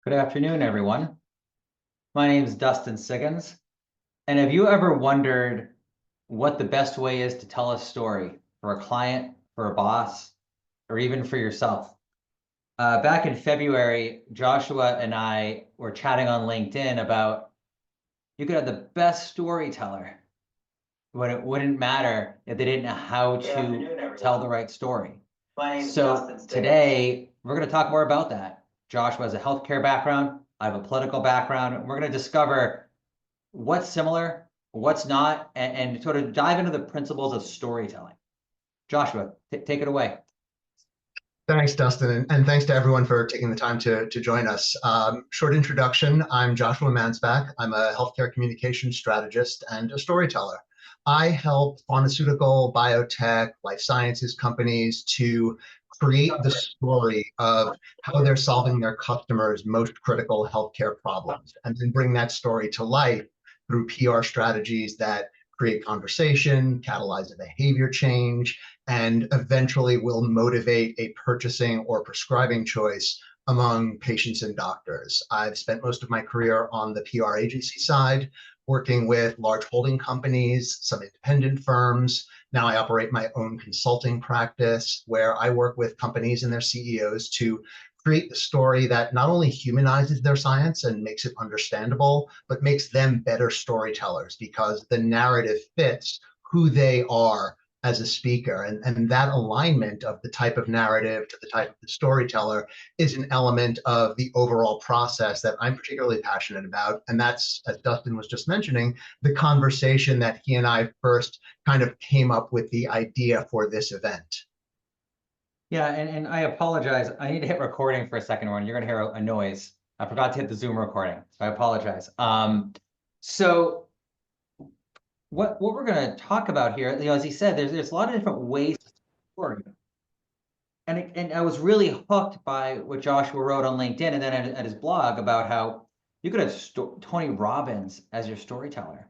Good afternoon, everyone. My name is Dustin Siggins. And have you ever wondered what the best way is to tell a story for a client, for a boss, or even for yourself? Back in February, Joshua and I were chatting on LinkedIn about you could have the best storyteller, but it wouldn't matter if they didn't know how to tell the right story. So today, we're going to talk more about that. Joshua has a healthcare background. I have a political background. We're going to discover what's similar, what's not, and sort of dive into the principles of storytelling. Joshua, take it away. Thanks, Dustin, and thanks to everyone for taking the time to join us. Short introduction, I'm Joshua Mansbach. I'm a healthcare communications strategist and a storyteller. I help pharmaceutical, biotech, life sciences companies to create the story of how they're solving their customers' most critical healthcare problems, and then bring that story to life through PR strategies that create conversation, catalyze a behavior change, and eventually will motivate a purchasing or prescribing choice among patients and doctors. I've spent most of my career on the PR agency side, working with large holding companies, some independent firms. Now I operate my own consulting practice where I work with companies and their CEOs to create the story that not only humanizes their science and makes it understandable, but makes them better storytellers because the narrative fits who they are as a speaker. And that alignment of the type of narrative to the type of the storyteller is an element of the overall process that I'm particularly passionate about. And that's, as Dustin was just mentioning, the conversation that he and I first kind of came up with the idea for this event. Yeah, and I apologize. I need to hit recording for a second, Ron. You're going to hear a noise. I forgot to hit the Zoom recording, so I apologize. So what we're going to talk about here, as he said, there's a lot of different ways to tell a story. And I was really hooked by what Joshua wrote on LinkedIn and then at his blog about how you could have Tony Robbins as your storyteller.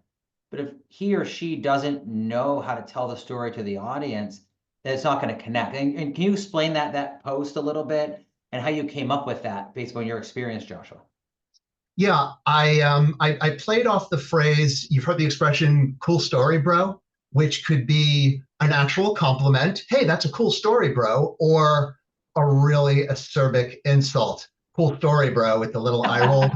But if he or she doesn't know how to tell the story to the audience, then it's not going to connect. And can you explain that post a little bit and how you came up with that based on your experience, Joshua? Yeah, I played off the phrase, you've heard the expression cool story, bro, which could be an actual compliment. Hey, that's a cool story, bro, or a really acerbic insult. Cool story, bro, with the little eye roll.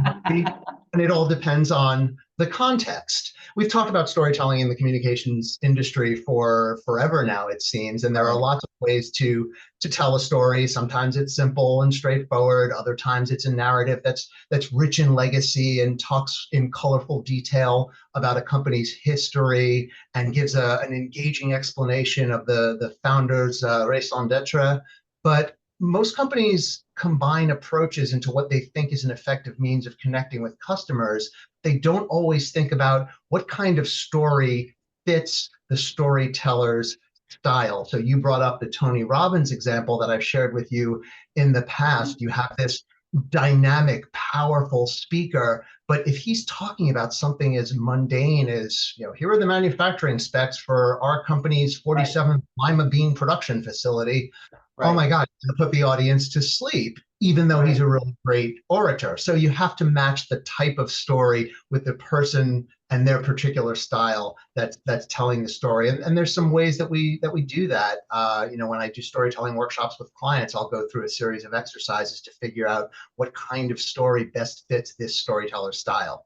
And it all depends on the context. We've talked about storytelling in the communications industry for forever now, it seems, and there are lots of ways to tell a story. Sometimes it's simple and straightforward. Other times it's a narrative that's rich in legacy and talks in colorful detail about a company's history and gives an engaging explanation of the founder's raison d'etre. But most companies combine approaches into what they think is an effective means of connecting with customers. They don't always think about what kind of story fits the storyteller's style. So you brought up the Tony Robbins example that I've shared with you in the past. You have this dynamic, powerful speaker, but if he's talking about something as mundane as, here are the manufacturing specs for our company's 47th lima bean production facility, oh my God, to put the audience to sleep, even though he's a really great orator. So you have to match the type of story with the person and their particular style that's telling the story. And there's some ways that we do that. When I do storytelling workshops with clients, I'll go through a series of exercises to figure out what kind of story best fits this storyteller style.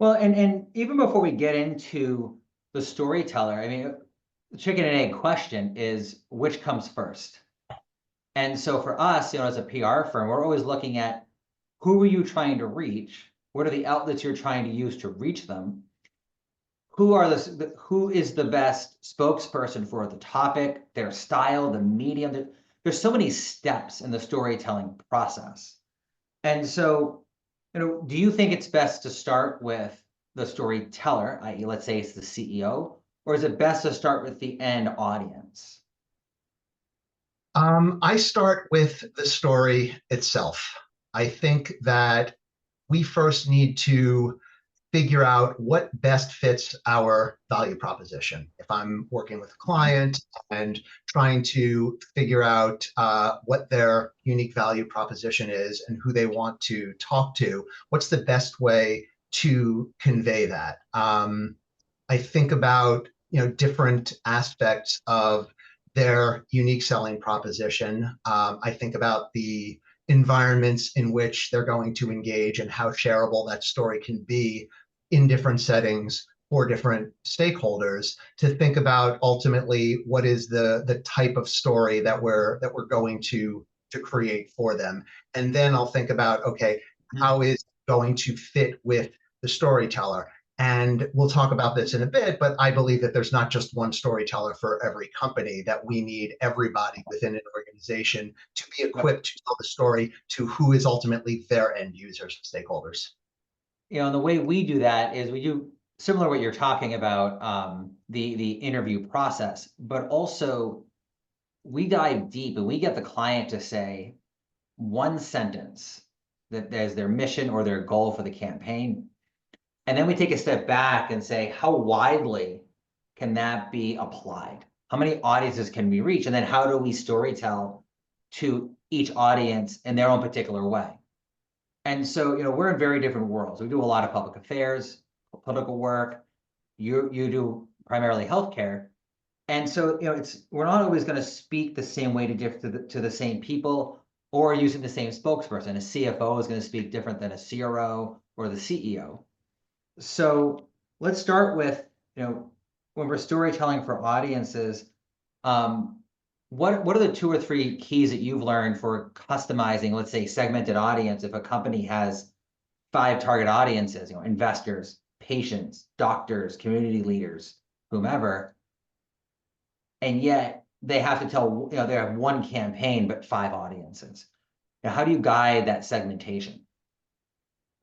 Well, and even before we get into the storyteller, I mean, the chicken and egg question is which comes first? And so for us, as a PR firm, we're always looking at who are you trying to reach? What are the outlets you're trying to use to reach them? Who is the best spokesperson for the topic, their style, the medium? There's so many steps in the storytelling process. And so, do you think it's best to start with the storyteller, i.e., let's say it's the CEO, or is it best to start with the end audience? I start with the story itself. I think that we first need to figure out what best fits our value proposition. If I'm working with a client and trying to figure out what their unique value proposition is and who they want to talk to, what's the best way to convey that? I think about different aspects of their unique selling proposition. I think about the environments in which they're going to engage and how shareable that story can be in different settings for different stakeholders, to think about ultimately what is the type of story that we're going to create for them. And then I'll think about, okay, how is it going to fit with the storyteller? And we'll talk about this in a bit, but I believe that there's not just one storyteller for every company, that we need everybody within an organization to be equipped to tell the story to who is ultimately their end users, stakeholders. And the way we do that is we do similar to what you're talking about, the interview process, but also we dive deep and we get the client to say one sentence that there's their mission or their goal for the campaign. And then we take a step back and say, how widely can that be applied? How many audiences can we reach? And then how do we storytell to each audience in their own particular way? And so, we're in very different worlds. We do a lot of public affairs, political work. You do primarily healthcare. And so, we're not always going to speak the same way to the same people or using the same spokesperson. A CFO is going to speak different than a CRO or the CEO. So let's start with, when we're storytelling for audiences, what are the 2 or 3 keys that you've learned for customizing, let's say, segmented audience? If a company has 5 target audiences, investors, patients, doctors, community leaders, whomever, and yet they have to tell, they have one campaign, but 5 audiences. Now, how do you guide that segmentation?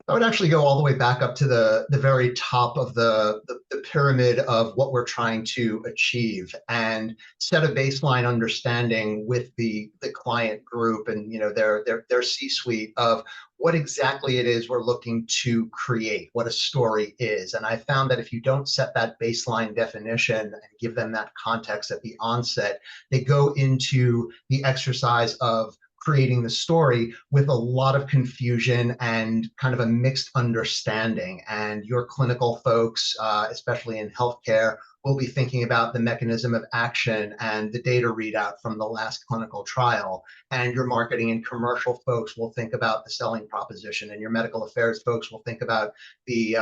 I would actually go all the way back up to the very top of the pyramid of what we're trying to achieve, and set a baseline understanding with the client group and their C-suite of what exactly it is we're looking to create, what a story is. And I found that if you don't set that baseline definition and give them that context at the onset, they go into the exercise of creating the story with a lot of confusion and kind of a mixed understanding. And your clinical folks, especially in healthcare, will be thinking about the mechanism of action and the data readout from the last clinical trial. And your marketing and commercial folks will think about the selling proposition, and your medical affairs folks will think about the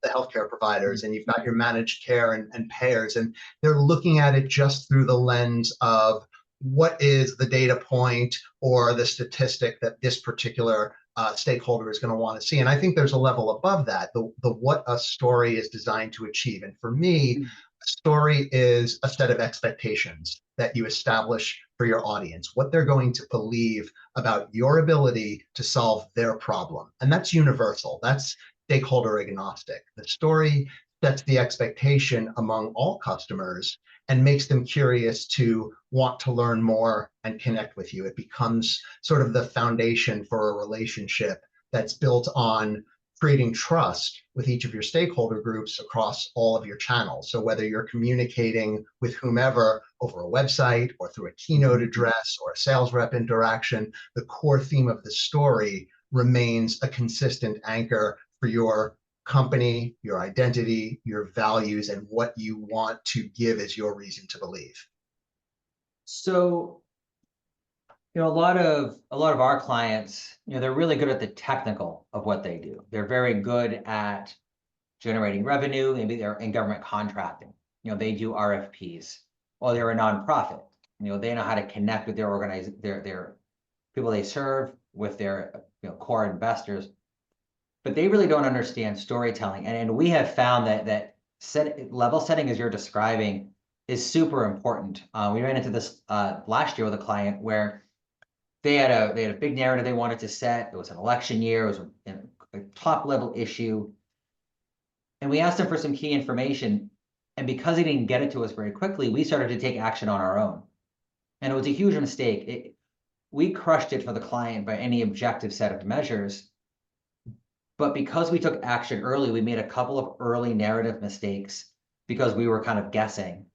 healthcare providers, and you've got your managed care and payers, and they're looking at it just through the lens of what is the data point or the statistic that this particular stakeholder is going to want to see. And I think there's a level above that, the what a story is designed to achieve. And for me, a story is a set of expectations that you establish for your audience, what they're going to believe about your ability to solve their problem. And that's universal. That's stakeholder agnostic. The story sets the expectation among all customers and makes them curious to want to learn more and connect with you. It becomes sort of the foundation for a relationship that's built on creating trust with each of your stakeholder groups across all of your channels. So whether you're communicating with whomever over a website or through a keynote address or a sales rep interaction, the core theme of the story remains a consistent anchor for your company, your identity, your values, and what you want to give as your reason to believe. So, a lot of our clients, they're really good at the technical of what they do. They're very good at generating revenue. Maybe they're in government contracting. They do RFPs, or they're a nonprofit. They know how to connect with their people they serve, with their core investors. But they really don't understand storytelling. And we have found that level setting, as you're describing, is super important. We ran into this last year with a client where they had a big narrative they wanted to set. It was an election year. It was a top level issue. And we asked them for some key information. And because they didn't get it to us very quickly, we started to take action on our own. And it was a huge mistake. We crushed it for the client by any objective set of measures. But because we took action early, we made a couple of early narrative mistakes because we were kind of guessing.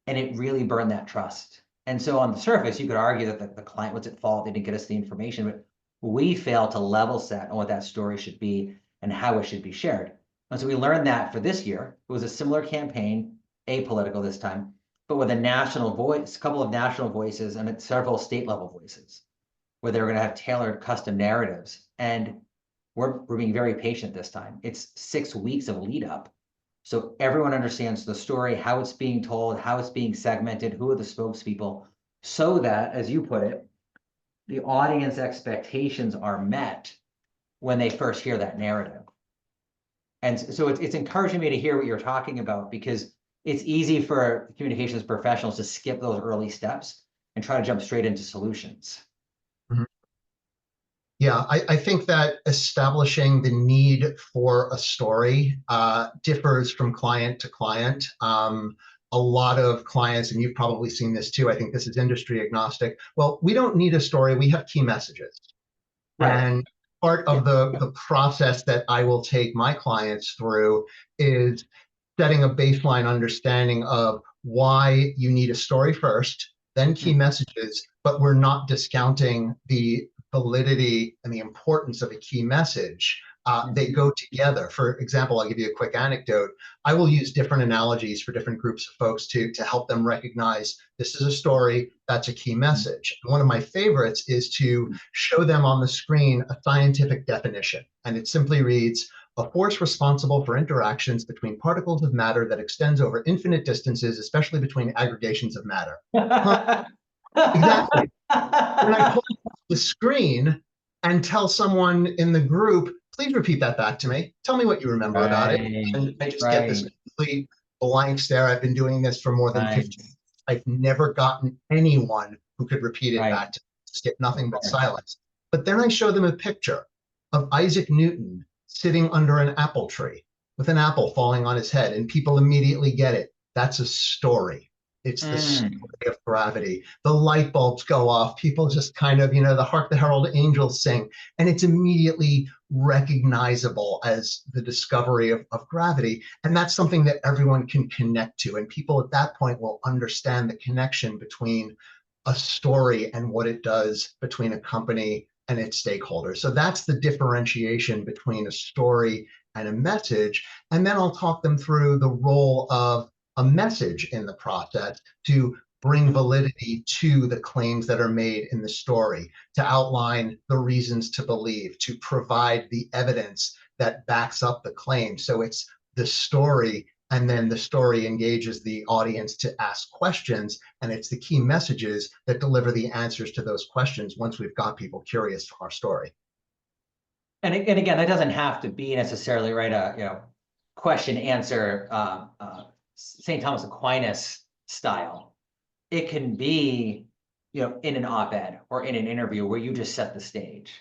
And it really burned that trust. And so on the surface, you could argue that the client was at fault. They didn't get us the information, but we failed to level set on what that story should be and how it should be shared. And so we learned that for this year. It was a similar campaign, apolitical this time, but with a national voice, a couple of national voices and several state level voices, where they were going to have tailored custom narratives. And we're being very patient this time. It's 6 weeks of lead up. So everyone understands the story, how it's being told, how it's being segmented, who are the spokespeople, so that, as you put it, the audience expectations are met when they first hear that narrative. And so it's encouraging me to hear what you're talking about, because it's easy for communications professionals to skip those early steps and try to jump straight into solutions. Mhm. Yeah, I think that establishing the need for a story differs from client to client. A lot of clients, and you've probably seen this too, I think this is industry agnostic. Well, we don't need a story, we have key messages. Right. And part of the process that I will take my clients through is setting a baseline understanding of why you need a story first, then key messages, but we're not discounting the validity and the importance of a key message. They go together. For example, I'll give you a quick anecdote. I will use different analogies for different groups of folks to help them recognize this is a story, that's a key message. One of my favorites is to show them on the screen a scientific definition. And it simply reads, a force responsible for interactions between particles of matter that extends over infinite distances, especially between aggregations of matter. Huh, exactly. When I pull up the screen and tell someone in the group, please repeat that back to me. Tell me what you remember about it. Right, And I just get this right, complete blank stare. I've been doing this for more than right, 15 years. I've never gotten anyone who could repeat it right. back to me. Just get nothing Of but course. silence. But then I show them a picture of Isaac Newton sitting under an apple tree with an apple falling on his head, and people immediately get it. That's a story. It's the story Mm. of gravity. The light bulbs go off. People just kind of, the Hark the Herald Angels sing, and it's immediately recognizable as the discovery of gravity. And that's something that everyone can connect to. And people at that point will understand the connection between a story and what it does between a company and its stakeholders. So that's the differentiation between a story and a message. And then I'll talk them through the role of a message in the process to bring validity to the claims that are made in the story, to outline the reasons to believe, to provide the evidence that backs up the claim. So it's the story, and then the story engages the audience to ask questions, and it's the key messages that deliver the answers to those questions once we've got people curious from our story. And again, that doesn't have to be necessarily right. Question answer, St. Thomas Aquinas style. It can be, in an op-ed or in an interview where you just set the stage,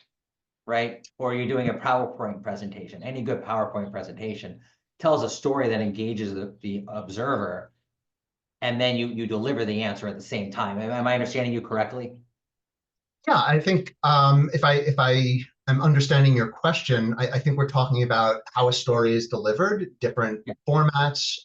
right? Or you're doing a PowerPoint presentation. Any good PowerPoint presentation tells a story that engages the observer, and then you deliver the answer at the same time. Am I understanding you correctly? Yeah, I think if I am understanding your question, I think we're talking about how a story is delivered, different Yeah. formats,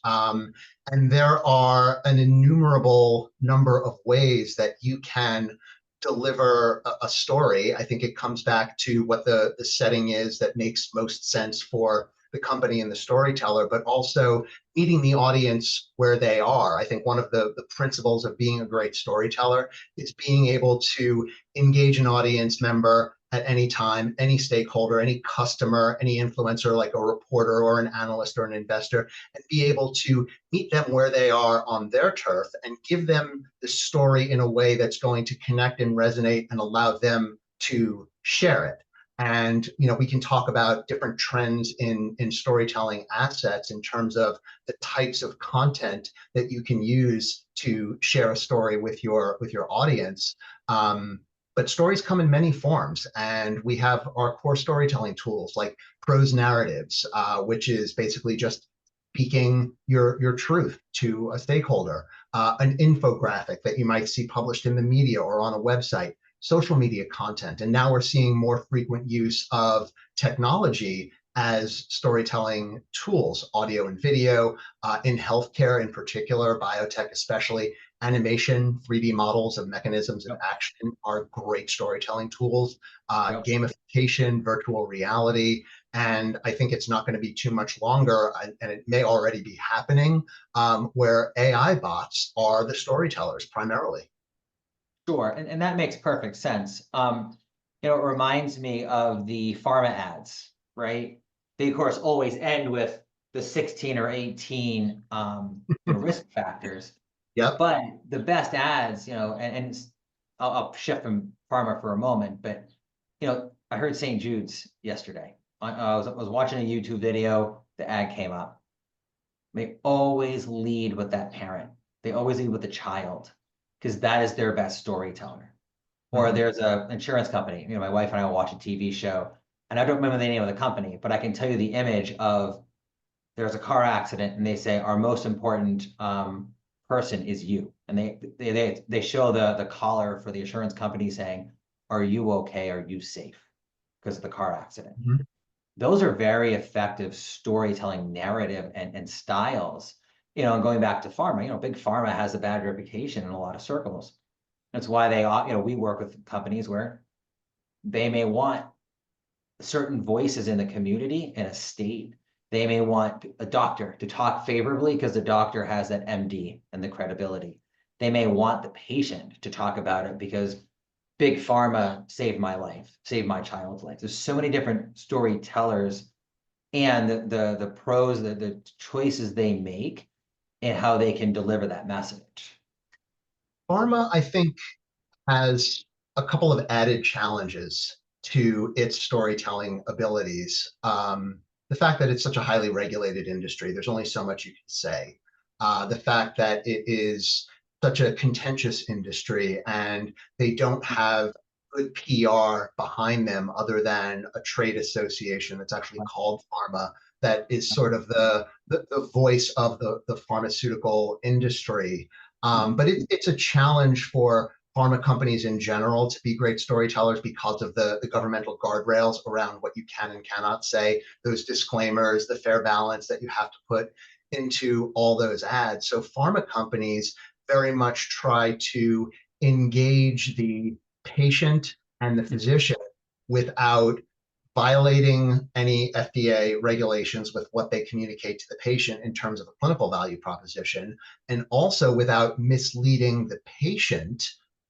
and there are an innumerable number of ways that you can deliver a story. I think it comes back to what the setting is that makes most sense for the company and the storyteller, but also meeting the audience where they are. I think one of the principles of being a great storyteller is being able to engage an audience member at any time, any stakeholder, any customer, any influencer like a reporter or an analyst or an investor, and be able to meet them where they are on their turf and give them the story in a way that's going to connect and resonate and allow them to share it. And we can talk about different trends in storytelling assets in terms of the types of content that you can use to share a story with your audience. But stories come in many forms, and we have our core storytelling tools like prose narratives, which is basically just speaking your truth to a stakeholder, an infographic that you might see published in the media or on a website. social media content. And now we're seeing more frequent use of technology as storytelling tools, audio and video, in healthcare in particular, biotech especially. Animation, 3D models of mechanisms of Yep. action are great storytelling tools. Yep. Gamification, virtual reality, and I think it's not going to be too much longer, and it may already be happening, where AI bots are the storytellers primarily. Sure, and that makes perfect sense. It reminds me of the pharma ads, right? They of course always end with the 16 or 18 risk factors, Yep. but the best ads, and I'll shift from pharma for a moment, but I heard St. Jude's yesterday. I was watching a YouTube video, the ad came up. They always lead with that parent. They always lead with the child because that is their best storyteller. Or Mhm. there's an insurance company. My wife and I will watch a TV show, and I don't remember the name of the company, but I can tell you the image of there's a car accident, and they say our most important person is you, and they show the caller for the insurance company saying, "Are you okay? Are you safe?" Because of the car accident. Mhm. Those are very effective storytelling narrative and styles. And going back to pharma, big pharma has a bad reputation in a lot of circles. That's why we work with companies where they may want certain voices in the community in a state. They may want a doctor to talk favorably because the doctor has that MD and the credibility. They may want the patient to talk about it because big pharma saved my life, saved my child's life. There's so many different storytellers and the pros, the choices they make and how they can deliver that message. Pharma, I think, has a couple of added challenges to its storytelling abilities. The fact that it's such a highly regulated industry, there's only so much you can say. The fact that it is such a contentious industry and they don't have good PR behind them other than a trade association that's actually called pharma, that is sort of the voice of the pharmaceutical industry. But it's a challenge for pharma companies in general to be great storytellers because of the governmental guardrails around what you can and cannot say, those disclaimers, the fair balance that you have to put into all those ads. So pharma companies very much try to engage the patient and the physician without violating any FDA regulations with what they communicate to the patient in terms of a clinical value proposition, and also without misleading the patient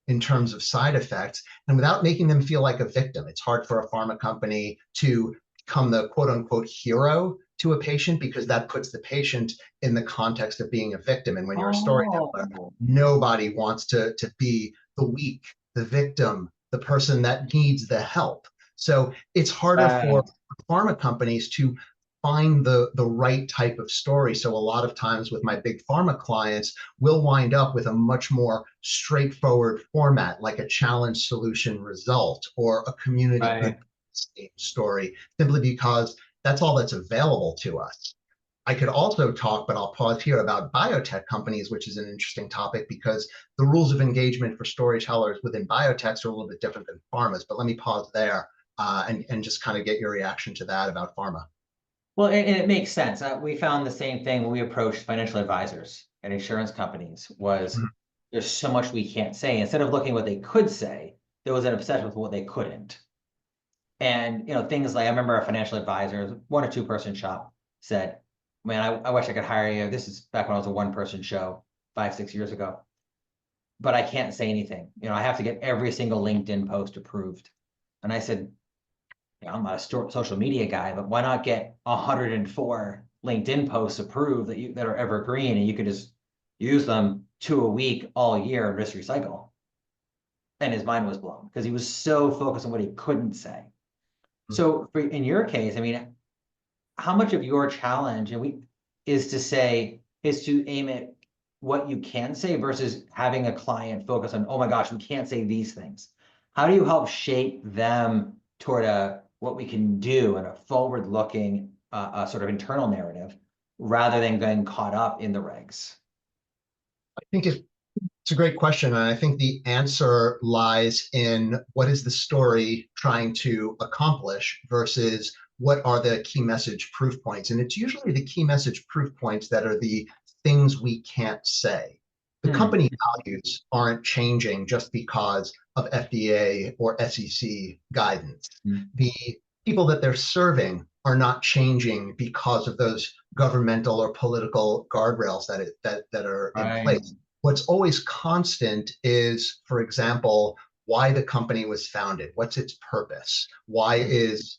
in terms of side effects, and without making them feel like a victim. It's hard for a pharma company to become the quote unquote hero to a patient because that puts the patient in the context of being a victim. And when you're a storyteller, Oh, nobody wants to be the weak, the victim, the person that needs the help. So it's harder for right. pharma companies to find the right type of story. So a lot of times with my big pharma clients, we'll wind up with a much more straightforward format, like a challenge solution result or a community good Right. story, simply because that's all that's available to us. I could also talk, but I'll pause here, about biotech companies, which is an interesting topic because the rules of engagement for storytellers within biotechs are a little bit different than pharmas. But let me pause there, and just kind of get your reaction to that about pharma. Well, and it makes sense. We found the same thing when we approached financial advisors and insurance companies was Mhm. there's so much we can't say. Instead of looking at what they could say, there was an obsession with what they couldn't. And things like I remember a financial advisor, 1 or 2 person shop, said, "Man, I wish I could hire you." This is back when I was a 1 person show 5, 6 years ago, but I can't say anything. I have to get every single LinkedIn post approved. And I said, I'm not a social media guy, but why not get 104 LinkedIn posts approved that are evergreen, and you could just use them 2 a week all year and just recycle? And his mind was blown because he was so focused on what he couldn't say. So in your case, I mean, how much of your challenge is to aim at what you can say versus having a client focus on, oh my gosh, we can't say these things. How do you help shape them toward what we can do and a forward looking sort of internal narrative rather than getting caught up in the regs? I think It's a great question. And I think the answer lies in what is the story trying to accomplish versus what are the key message proof points. And it's usually the key message proof points that are the things we can't say. The Hmm. company values aren't changing just because of FDA or SEC guidance. Hmm. The people that they're serving are not changing because of those governmental or political guardrails that are in Right. place. What's always constant is, for example, why the company was founded. What's its purpose? Why is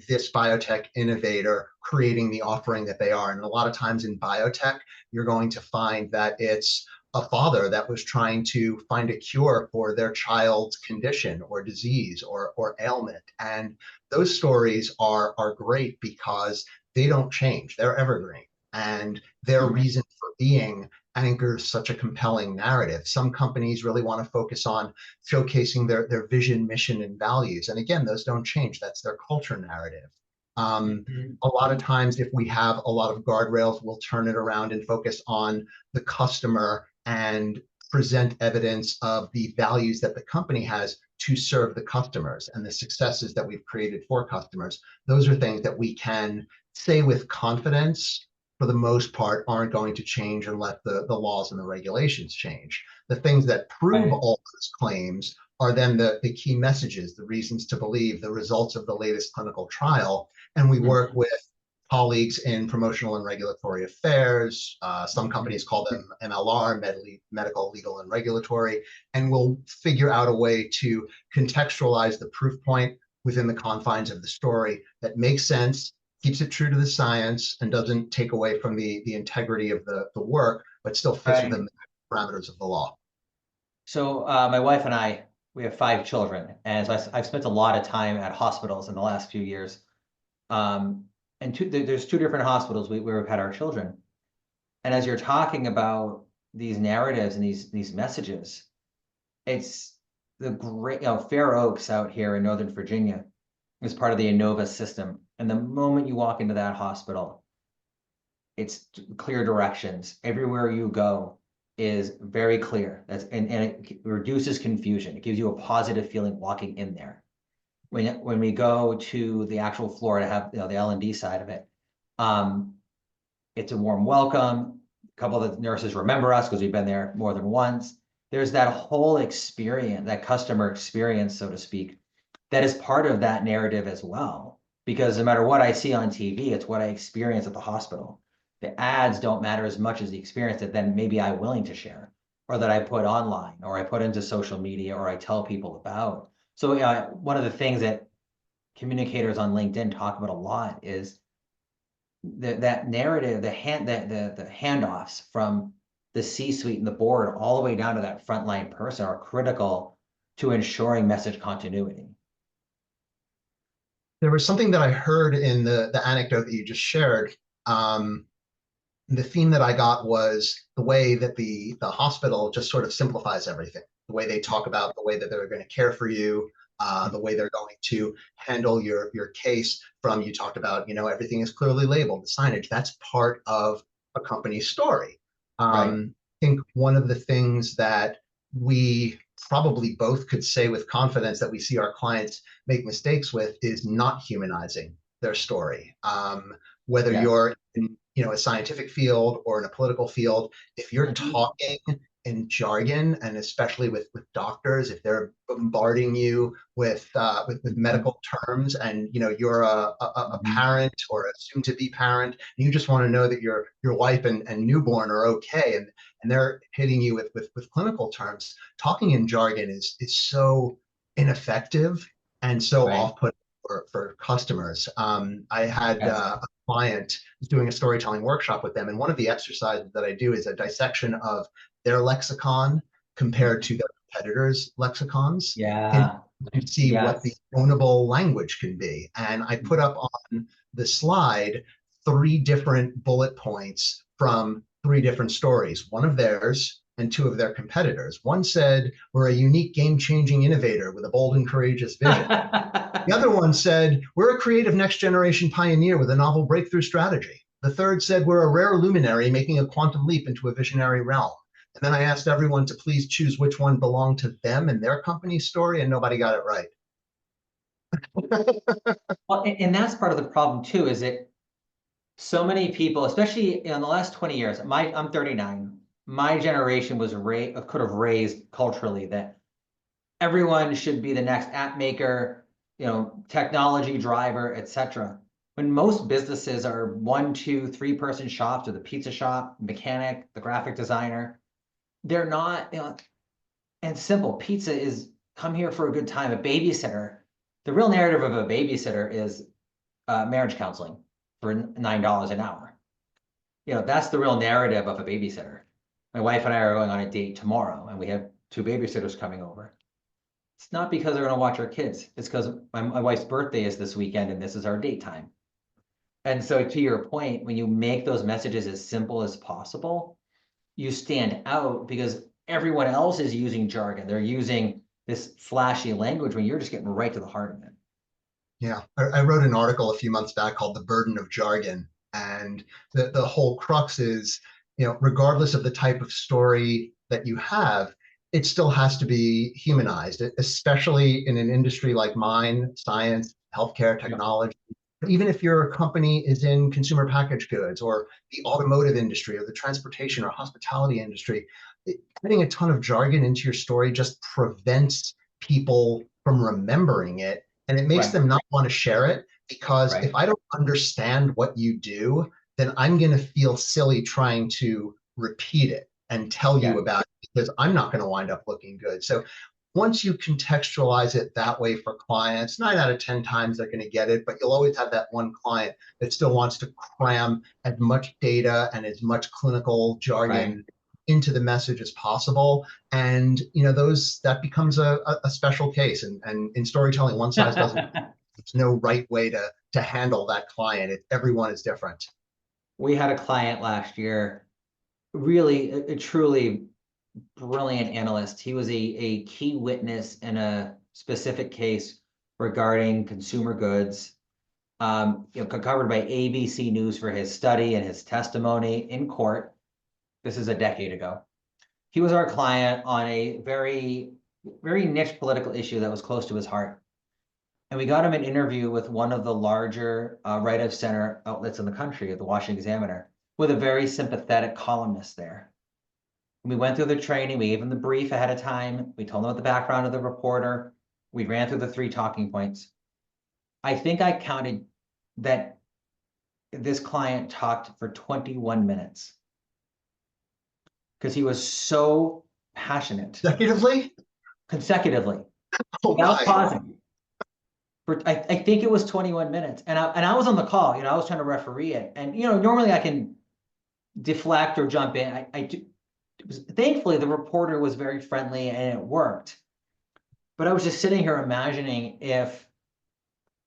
this biotech innovator creating the offering that they are? And a lot of times in biotech, you're going to find that it's a father that was trying to find a cure for their child's condition or disease or ailment. And those stories are great because they don't change. They're evergreen. And their Hmm. reason for being anchors such a compelling narrative. Some companies really want to focus on showcasing their vision, mission, and values. And again, those don't change. That's their culture narrative. Um, Hmm. a lot of times, if we have a lot of guardrails, we'll turn it around and focus on the customer and present evidence of the values that the company has to serve the customers and the successes that we've created for customers. Those are things that we can say with confidence for the most part, aren't going to change unless the laws and the regulations change. The things that prove Right. all those claims are then the key messages, the reasons to believe, the results of the latest clinical trial. And we work Hmm. with colleagues in promotional and regulatory affairs. Some Hmm. companies call them MLR, medical, legal, and regulatory. And we'll figure out a way to contextualize the proof point within the confines of the story that makes sense, keeps it true to the science, and doesn't take away from the integrity of the work, but still fits Right. within the parameters of the law. So my wife and I, we have 5 children, and so I've spent a lot of time at hospitals in the last few years. Um, and there's 2 different hospitals where we've had our children. And as you're talking about these narratives and these messages, it's the great, Fair Oaks out here in Northern Virginia is part of the Inova system. And the moment you walk into that hospital, it's clear directions. Everywhere you go is very clear. And it reduces confusion. It gives you a positive feeling walking in there. When we go to the actual floor to have the L&D side of it, um, it's a warm welcome. A couple of the nurses remember us because we've been there more than once. There's that whole experience, that customer experience, so to speak, that is part of that narrative as well. Because no matter what I see on TV, it's what I experience at the hospital. The ads don't matter as much as the experience that then maybe I'm willing to share, or that I put online, or I put into social media, or I tell people about. So one of the things that communicators on LinkedIn talk about a lot is that narrative, the handoffs from the C-suite and the board all the way down to that frontline person are critical to ensuring message continuity. There was something that I heard in the anecdote that you just shared. Um, the theme that I got was the way that the hospital just sort of simplifies everything. The way they talk about the way that they're going to care for you, the way they're going to handle your case. From you talked about, everything is clearly labeled, the signage. That's part of a company's story. Right. I think one of the things that we probably both could say with confidence that we see our clients make mistakes with is not humanizing their story. Whether Yes. you're in a scientific field or in a political field, if you're Mhm. talking in jargon, and especially with doctors, if they're bombarding you with Mhm. medical terms, and you're a Mhm. parent or a soon to be parent, and you just want to know that your wife and newborn are okay, and they're hitting you with clinical terms, talking in jargon is so ineffective and so Right. off-putting for customers. I had Yes. a client doing a storytelling workshop with them, and one of the exercises that I do is a dissection of their lexicon compared Mhm. to their competitors' lexicons, and Yeah. you see what the Yes. ownable language can be. And I put Mhm. up on the slide 3 different bullet points from 3 different stories, one of theirs and 2 of their competitors. One said, "We're a unique game changing innovator with a bold and courageous vision." The other one said, "We're a creative next generation pioneer with a novel breakthrough strategy." The third said, "We're a rare luminary making a quantum leap into a visionary realm." And then I asked everyone to please choose which one belonged to them and their company's story, and nobody got it right. Well, and that's part of the problem too, is that so many people, especially in the last 20 years, I'm 39. My generation was could have raised culturally that everyone should be the next app maker, technology driver, etc. When most businesses are 1, 2, 3-person shops, or the pizza shop, mechanic, the graphic designer, they're not, and simple. Pizza is come here for a good time. A babysitter, the real narrative of a babysitter is marriage counseling for $9 an hour. That's the real narrative of a babysitter. My wife and I are going on a date tomorrow, and we have 2 babysitters coming over. It's not because they're going to watch our kids. It's because my wife's birthday is this weekend, and this is our date time. And so to your point, when you make those messages as simple as possible, you stand out because everyone else is using jargon. They're using this flashy language when you're just getting right to the heart of it. Yeah, I wrote an article a few months back called "The Burden of Jargon," and the whole crux is, regardless of the type of story that you have, it still has to be humanized, especially in an industry like mine, science, healthcare, Yeah. technology. Even if your company is in consumer packaged goods or the automotive industry or the transportation or hospitality industry, putting a ton of jargon into your story just prevents people from remembering it, and it makes Right. them not want to share it, because Right. if I don't understand what you do, then I'm going to feel silly trying to repeat it and tell Yeah. you about it, because I'm not going to wind up looking good. So once you contextualize it that way for clients, 9 out of 10 times they're going to get it, but you'll always have that one client that still wants to cram as much data and as much clinical Right. jargon into the message as possible. And that becomes a special case. And in storytelling, one size doesn't, there's no right way to handle that client. Everyone is different. We had a client last year, really a truly brilliant analyst. He was a key witness in a specific case regarding consumer goods, covered by ABC News for his study and his testimony in court. This is a decade ago. He was our client on a very, very niche political issue that was close to his heart. And we got him an interview with one of the larger right of center outlets in the country, the Washington Examiner, with a very sympathetic columnist there. We went through the training. We gave him the brief ahead of time. We told him about the background of the reporter. We ran through the 3 talking points. I think I counted that this client talked for 21 minutes because he was so passionate consecutively Oh without my. pausing. I think it was 21 minutes. And I was on the call, I was trying to referee it. And, normally I can deflect or jump in. Thankfully, the reporter was very friendly and it worked. But I was just sitting here imagining if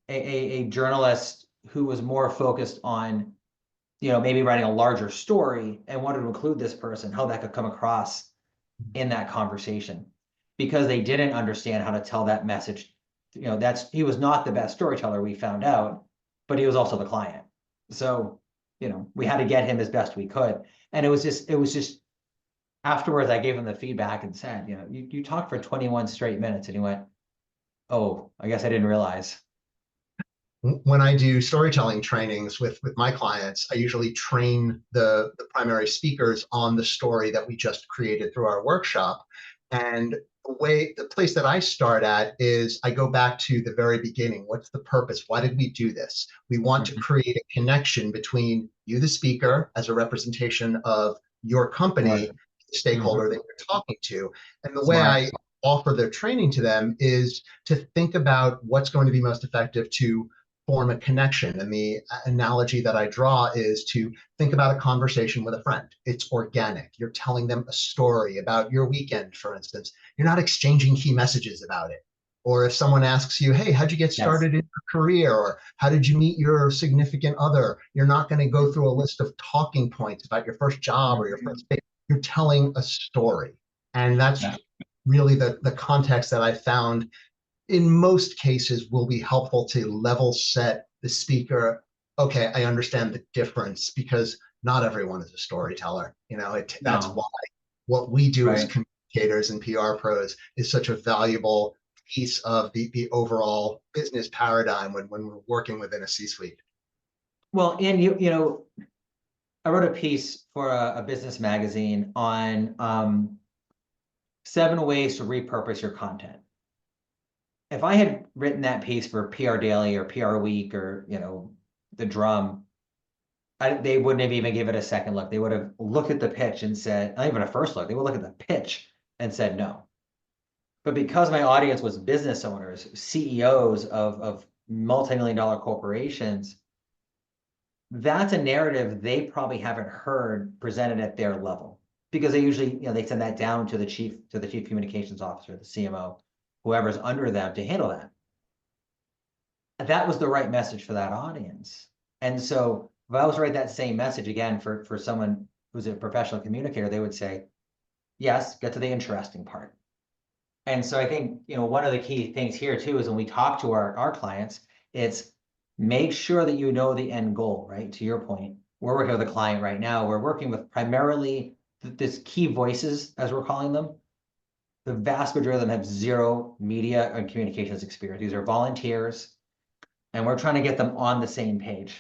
a journalist who was more focused on, maybe writing a larger story and wanted to include this person, how that could come across in that conversation, because they didn't understand how to tell that message. He was not the best storyteller, we found out, but he was also the client. So, we had to get him as best we could. And it was just afterwards, I gave him the feedback and said, you talked for 21 straight minutes. And he went, oh, I guess I didn't realize. When I do storytelling trainings with my clients, I usually train the primary speakers on the story that we just created through our workshop. And the place that I start at is I go back to the very beginning. What's the purpose? Why did we do this? We want to create a connection between you, the speaker, as a representation of your company, the stakeholder that you're talking to. And the way Smart. I offer the training to them is to think about what's going to be most effective to form a connection. And the analogy that I draw is to think about a conversation with a friend. It's organic. You're telling them a story about your weekend, for instance. You're not exchanging key messages about it. Or if someone asks you, hey, how'd you get Yes. started in your career? Or how did you meet your significant other? You're not going to go through a list of talking points about your first job or your first date. You're telling a story. And that's really the context that I found in most cases will be helpful to level set the speaker. Okay, I understand the difference, because not everyone is a storyteller. That's No. why what we do as Right. communicators and PR pros is such a valuable piece of the overall business paradigm when we're working within a C-suite. Well, and I wrote a piece for a business magazine on 7 ways to repurpose your content. If I had written that piece for PR Daily or PR Week or the Drum, they wouldn't have even given it a second look. They would have looked at the pitch and said, not even a first look. They would look at the pitch and said no. But because my audience was business owners, CEOs of multi-million-dollar corporations, that's a narrative they probably haven't heard presented at their level, because they usually, they send that down to the chief communications officer, the CMO, whoever's under them to handle that. That was the right message for that audience. And so if I was to write that same message again for someone who's a professional communicator, they would say, yes, get to the interesting part. And so I think, one of the key things here too is when we talk to our clients, it's make sure that you know the end goal, right? To your point, we're working with a client right now. We're working with primarily this key voices, as we're calling them. The vast majority of them have zero media and communications experience. These are volunteers, and we're trying to get them on the same page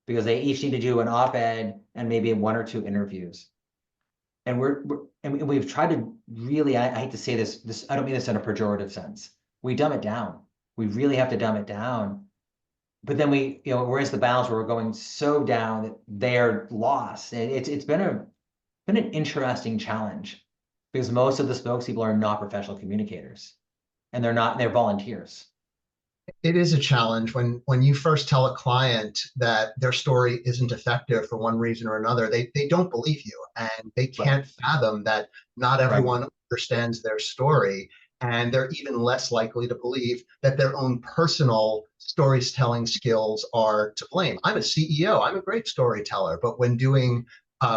because they each need to do an op-ed and maybe 1 or 2 interviews. And we've tried to really, I hate to say this, I don't mean this in a pejorative sense. We dumb it down. We really have to dumb it down. But then we're in the balance where we're going so down that they're lost. And it's been an interesting challenge because most of the spokespeople are not professional communicators, and they're volunteers. It is a challenge when you first tell a client that their story isn't effective for one reason or another. They don't believe you, and they Right. can't fathom that not everyone understands their story, and they're even less likely to believe that their own personal storytelling skills are to blame. I'm a CEO, I'm a great storyteller, but when doing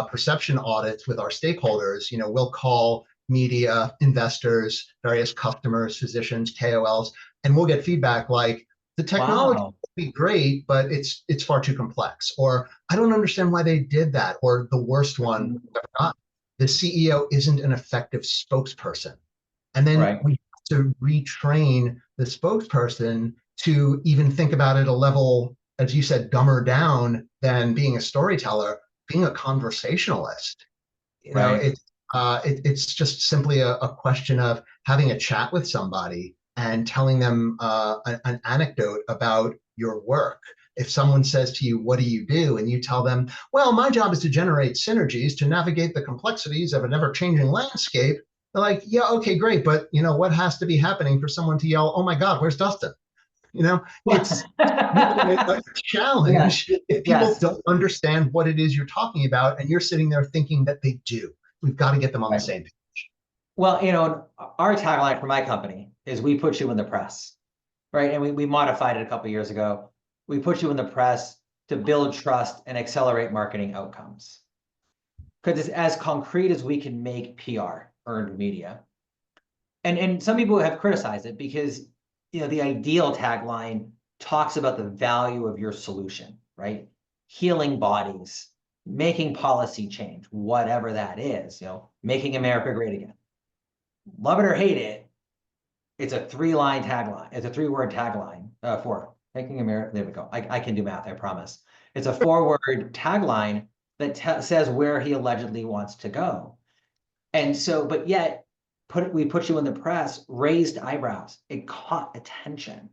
perception audits with our stakeholders, we'll call media, investors, various customers, physicians, KOLs, and we'll get feedback like the technology Wow. will be great, but it's far too complex, or I don't understand why they did that, or the worst one, the CEO isn't an effective spokesperson. And then Right. we have to retrain the spokesperson to even think about it a level, as you said, dumber down than being a storyteller, being a conversationalist. Right. It's just simply a question of having a chat with somebody and telling them an anecdote about your work. If someone says to you, what do you do? And you tell them, well, my job is to generate synergies to navigate the complexities of an ever-changing landscape. They're like, yeah, okay, great. But what has to be happening for someone to yell, oh my God, where's Dustin? It's really a Yes. challenge if people Yes. don't understand what it is you're talking about and you're sitting there thinking that they do. We've got to get them on the Right. same page. Well, our tagline for my company is "We put you in the press," right? And we modified it a couple of years ago. We put you in the press to build trust and accelerate marketing outcomes. Because it's as concrete as we can make PR, earned media. And some people have criticized it because the ideal tagline talks about the value of your solution, right? Healing bodies, making policy change, whatever that is, making America great again. Love it or hate it, it's a 3-line tagline. It's a 3-word tagline for making America. There we go. I can do math, I promise. It's a 4-word tagline that says where he allegedly wants to go. And so, but yet, we put you in the press, raised eyebrows. It caught attention.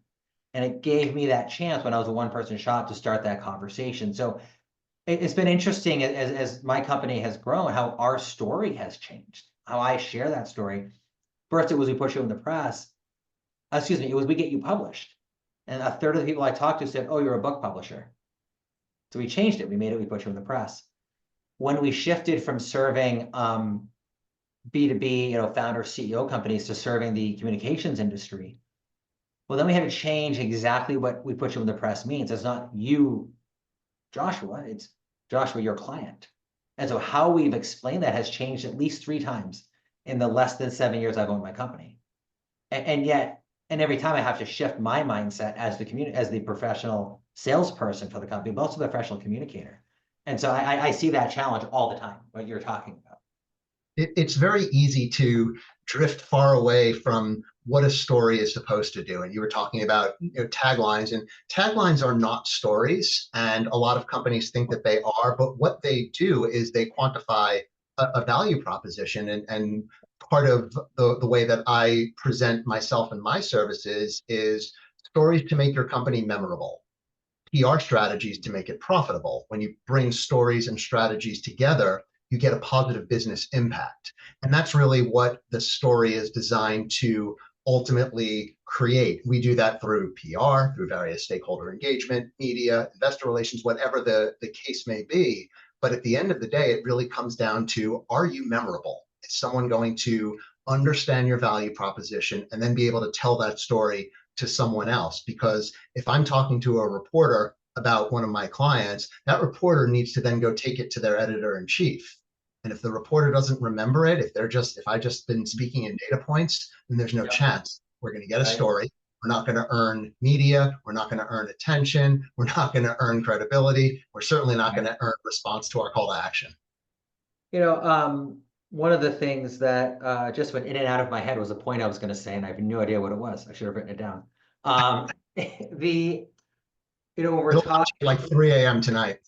And it gave me that chance when I was a one-person shop to start that conversation. So it's been interesting as my company has grown, how our story has changed, how I share that story. First, it was we put you in the press. Excuse me, it was we get you published. And a third of the people I talked to said, oh, you're a book publisher. So we changed it. We made it, we put you in the press. When we shifted from serving B2B, founder CEO companies to serving the communications industry, well, then we had to change exactly what we put you in the press means. It's not you, Joshua, it's Joshua, your client. And so how we've explained that has changed at least 3 times in the less than 7 years I've owned my company. And yet, every time I have to shift my mindset as the professional salesperson for the company, but also the professional communicator. And so I see that challenge all the time, what you're talking about. It's very easy to drift far away from what a story is supposed to do. And you were talking about taglines, and taglines are not stories. And a lot of companies think that they are, but what they do is they quantify a value proposition. And part of the way that I present myself and my services is stories to make your company memorable. PR strategies to make it profitable. When you bring stories and strategies together, you get a positive business impact. And that's really what the story is designed to ultimately create. We do that through PR, through various stakeholder engagement, media, investor relations, whatever the case may be. But at the end of the day, it really comes down to, are you memorable? Is someone going to understand your value proposition and then be able to tell that story to someone else? Because if I'm talking to a reporter about one of my clients, that reporter needs to then go take it to their editor in chief. And if the reporter doesn't remember it, if I just been speaking in data points, then there's no Yep. chance we're going to get a Right. story. We're not going to earn media. We're not going to earn attention. We're not going to earn credibility. We're certainly not going to earn response to our call to action. One of the things that just went in and out of my head was a point I was going to say, and I have no idea what it was. I should have written it down. When we're It'll talking, be like 3 a.m. tonight.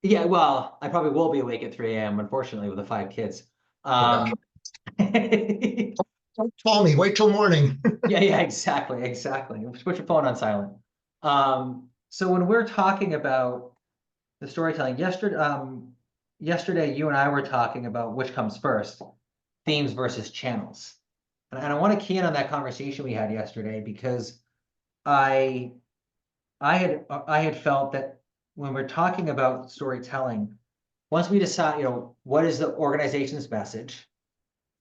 yeah, well, I probably will be awake at 3 a.m., unfortunately, with the 5 kids. Oh, gosh. Yeah, Don't call me. Wait till morning. yeah, exactly. Put your phone on silent. So when we're talking about the storytelling, yesterday you and I were talking about which comes first, themes versus channels. And I want to key in on that conversation we had yesterday because I I had felt that when we're talking about storytelling, once we decide, what is the organization's message,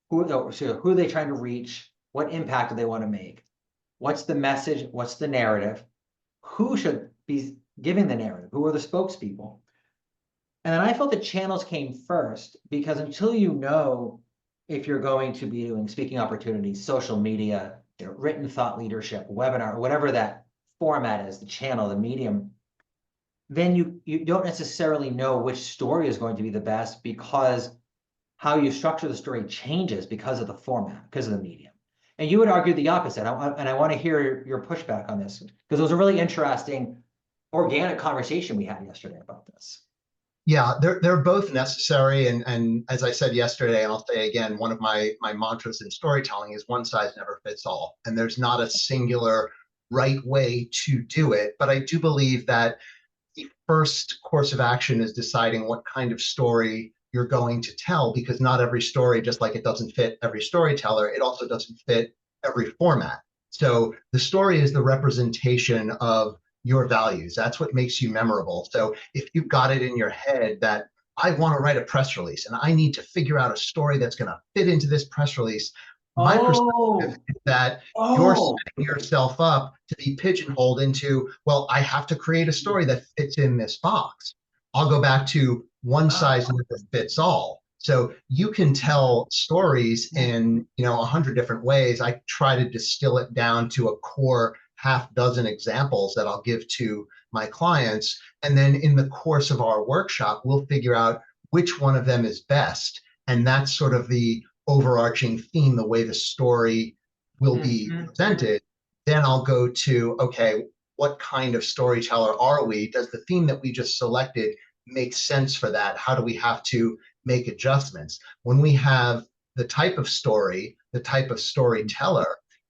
who are they trying to reach, what impact do they want to make, what's the message, what's the narrative, who should be giving the narrative, who are the spokespeople. And then I felt the channels came first because until you know if you're going to be doing speaking opportunities, social media, written thought leadership, webinar, whatever that format is, the channel, the medium, then you don't necessarily know which story is going to be the best because how you structure the story changes because of the format, because of the medium. And you would argue the opposite. And I want to hear your pushback on this because it was a really interesting organic conversation we had yesterday about this. Yeah, they're both necessary. And as I said yesterday, and I'll say again, one of my mantras in storytelling is one size never fits all. And there's not a singular right way to do it. But I do believe that the first course of action is deciding what kind of story you're going to tell, because not every story, just like it doesn't fit every storyteller, it also doesn't fit every format. So the story is the representation of your values. That's what makes you memorable. So if you've got it in your head that I want to write a press release and I need to figure out a story that's going to fit into this press release, my perspective is that you're setting yourself up to be pigeonholed into, well, I have to create a story that fits in this box. I'll go back to one size never fits all. So you can tell stories in 100 different ways. I try to distill it down to a core half dozen examples that I'll give to my clients. And then in the course of our workshop, we'll figure out which one of them is best. And that's sort of the overarching theme, the way the story will be presented. Then I'll go to, okay, what kind of storyteller are we? Does the theme that we just selected make sense for that? How do we have to make adjustments? When we have the type of story, the type of storyteller,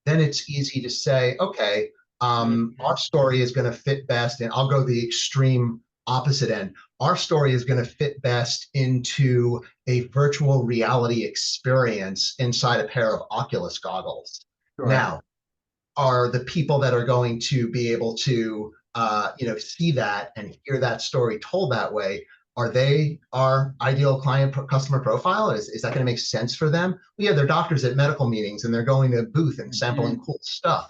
then it's easy to say, okay, our story is going to fit best, and I'll go the extreme opposite end. Our story is going to fit best into a virtual reality experience inside a pair of Oculus goggles. Sure. Now, are the people that are going to be able to see that and hear that story told that way, are they our ideal client customer profile? Is that going to make sense for them? Well, yeah, they're doctors at medical meetings and they're going to a booth and sampling cool stuff.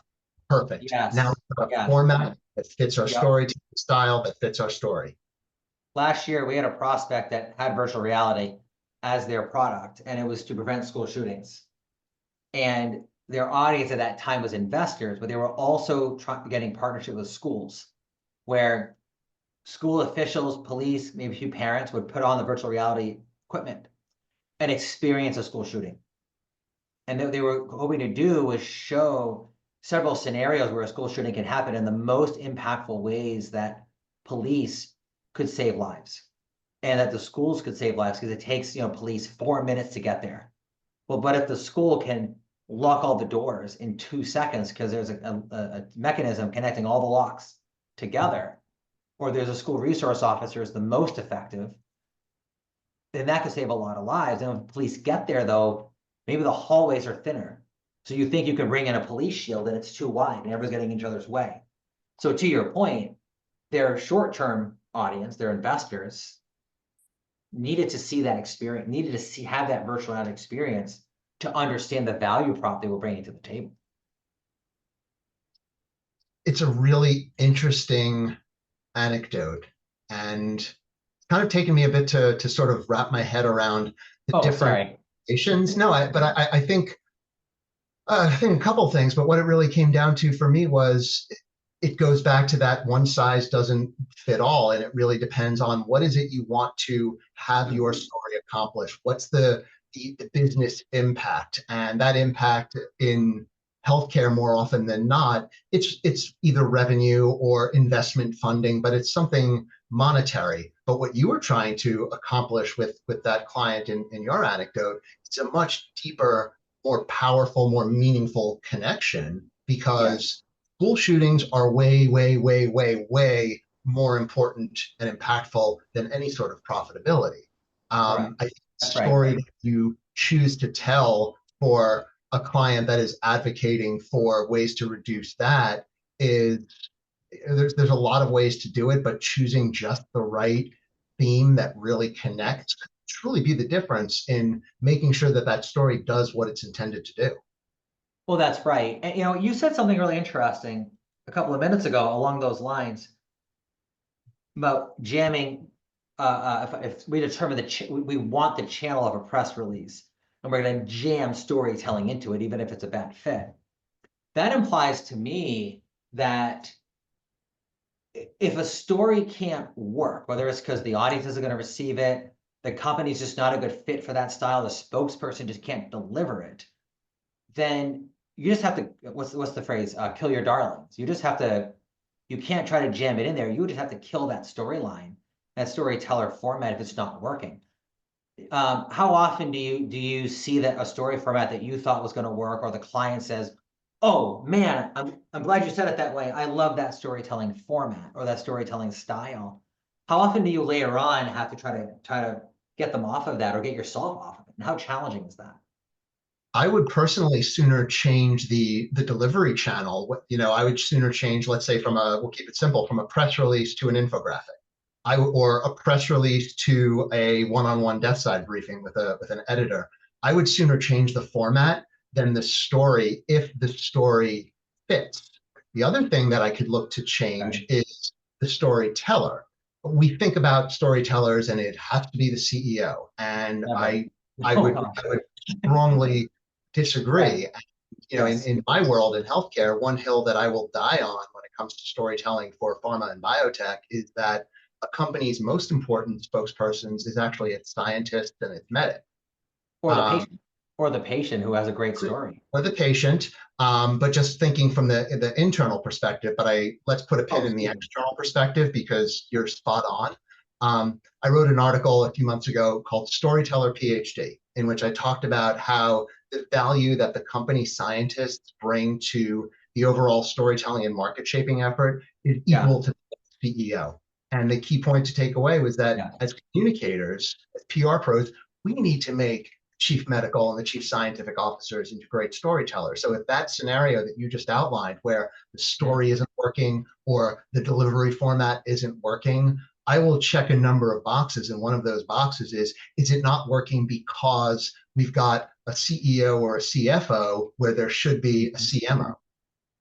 Perfect. Yes. Now we have a format that fits our story style, that fits our story. Last year, we had a prospect that had virtual reality as their product, and it was to prevent school shootings. And their audience at that time was investors, but they were also getting partnership with schools, where school officials, police, maybe a few parents would put on the virtual reality equipment. an experience of school shooting. And what they were hoping to do was show several scenarios where a school shooting can happen in the most impactful ways that police could save lives and that the schools could save lives, because it takes, police 4 minutes to get there. Well, but if the school can lock all the doors in 2 seconds because there's a mechanism connecting all the locks together, or there's a school resource officer is the most effective, then that could save a lot of lives. And when police get there, though, maybe the hallways are thinner. So you think you can bring in a police shield and it's too wide and everyone's getting in each other's way. So to your point, their short-term audience, their investors, needed to see that experience, needed to have that virtual ad experience to understand the value prop they were bringing to the table. It's a really interesting anecdote, and kind of taken me a bit to sort of wrap my head around the different nations. No, but I think a couple things, but what it really came down to for me was it goes back to that one size doesn't fit all, and it really depends on what is it you want to have your story accomplish. What's the business impact, and that impact in healthcare more often than not, it's either revenue or investment funding, but it's something monetary. But what you were trying to accomplish with that client in your anecdote, it's a much deeper, more powerful, more meaningful connection, because school shootings are way, way, way, way, way more important and impactful than any sort of profitability. I think the story that you choose to tell for a client that is advocating for ways to reduce that is, there's a lot of ways to do it, but choosing just the right theme that really connects could truly be the difference in making sure that that story does what it's intended to do. Well, that's right. And you said something really interesting a couple of minutes ago along those lines about jamming. If we determine that we want the channel of a press release, and we're going to jam storytelling into it, even if it's a bad fit, that implies to me that if a story can't work, whether it's because the audience isn't going to receive it, the company's just not a good fit for that style, the spokesperson just can't deliver it, then you just have to, what's the phrase? Kill your darlings. You just have to, you can't try to jam it in there. You just have to kill that storyline, that storyteller format if it's not working. How often do you see that a story format that you thought was going to work, or the client says, "Oh man, I'm glad you said it that way. I love that storytelling format or that storytelling style." How often do you later on have to try to get them off of that or get yourself off of it? And how challenging is that? I would personally sooner change the delivery channel. I would sooner change, let's say, we'll keep it simple, from a press release to an infographic, or a press release to a one-on-one death side briefing with an editor. I would sooner change the format than the story if the story fits. The other thing that I could look to change is the storyteller. We think about storytellers and it has to be the CEO, and I would strongly disagree. In my world in healthcare, one hill that I will die on when it comes to storytelling for pharma and biotech is that a company's most important spokespersons is actually its scientist and its medic. Or the patient who has a great story. Or the patient, but just thinking from the internal perspective, but let's put a pin in the external perspective, because you're spot on. I wrote an article a few months ago called Storyteller PhD, in which I talked about how the value that the company scientists bring to the overall storytelling and market shaping effort is equal to the CEO. And the key point to take away was that as communicators, as PR pros, we need to make chief medical and the chief scientific officers into great storytellers. So if that scenario that you just outlined, where the story isn't working or the delivery format isn't working, I will check a number of boxes. And one of those boxes is it not working because we've got a CEO or a CFO where there should be a CMO?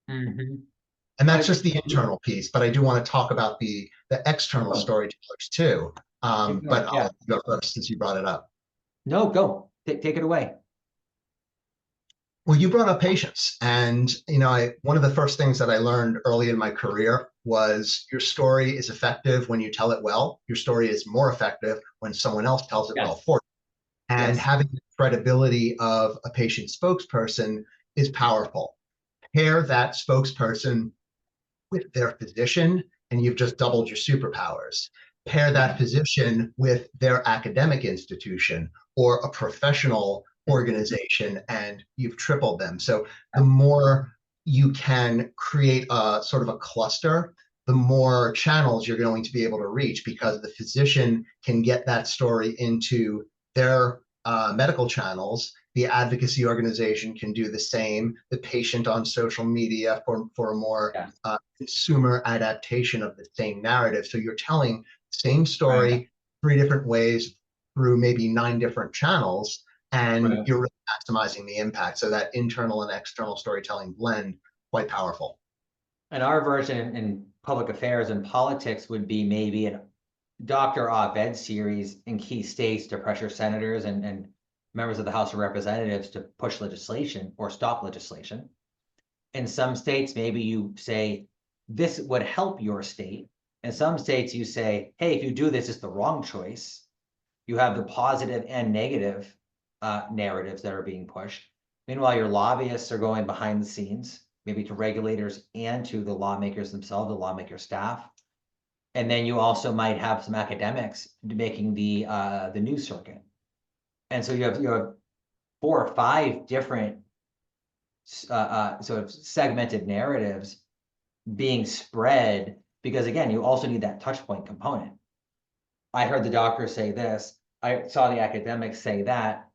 And that's just the internal piece, but I do want to talk about the external storytellers too. But I'll go first since you brought it up. No, go. Take it away. Well, you brought up patience, and one of the first things that I learned early in my career was your story is effective when you tell it well. Your story is more effective when someone else tells it well for you. And having the credibility of a patient spokesperson is powerful. Pair that spokesperson with their physician, and you've just doubled your superpowers. Pair that physician with their academic institution or a professional organization, and you've tripled them. So the more you can create a sort of a cluster, the more channels you're going to be able to reach, because the physician can get that story into their medical channels. The advocacy organization can do the same. The patient on social media for a more consumer adaptation of the same narrative. So you're telling the same story 3 different ways through maybe 9 different channels, and you're really maximizing the impact. So that internal and external storytelling blend, quite powerful. And our version in public affairs and politics would be maybe a doctor op-ed series in key states to pressure senators and members of the House of Representatives to push legislation or stop legislation. In some states, maybe you say, this would help your state. In some states, you say, hey, if you do this, it's the wrong choice. You have the positive and negative narratives that are being pushed. Meanwhile, your lobbyists are going behind the scenes, maybe to regulators and to the lawmakers themselves, the lawmaker staff. And then you also might have some academics making the news circuit. And so you have 4 or 5 different sort of segmented narratives being spread, because again, you also need that touch point component. I heard the doctor say this, I saw the academics say that,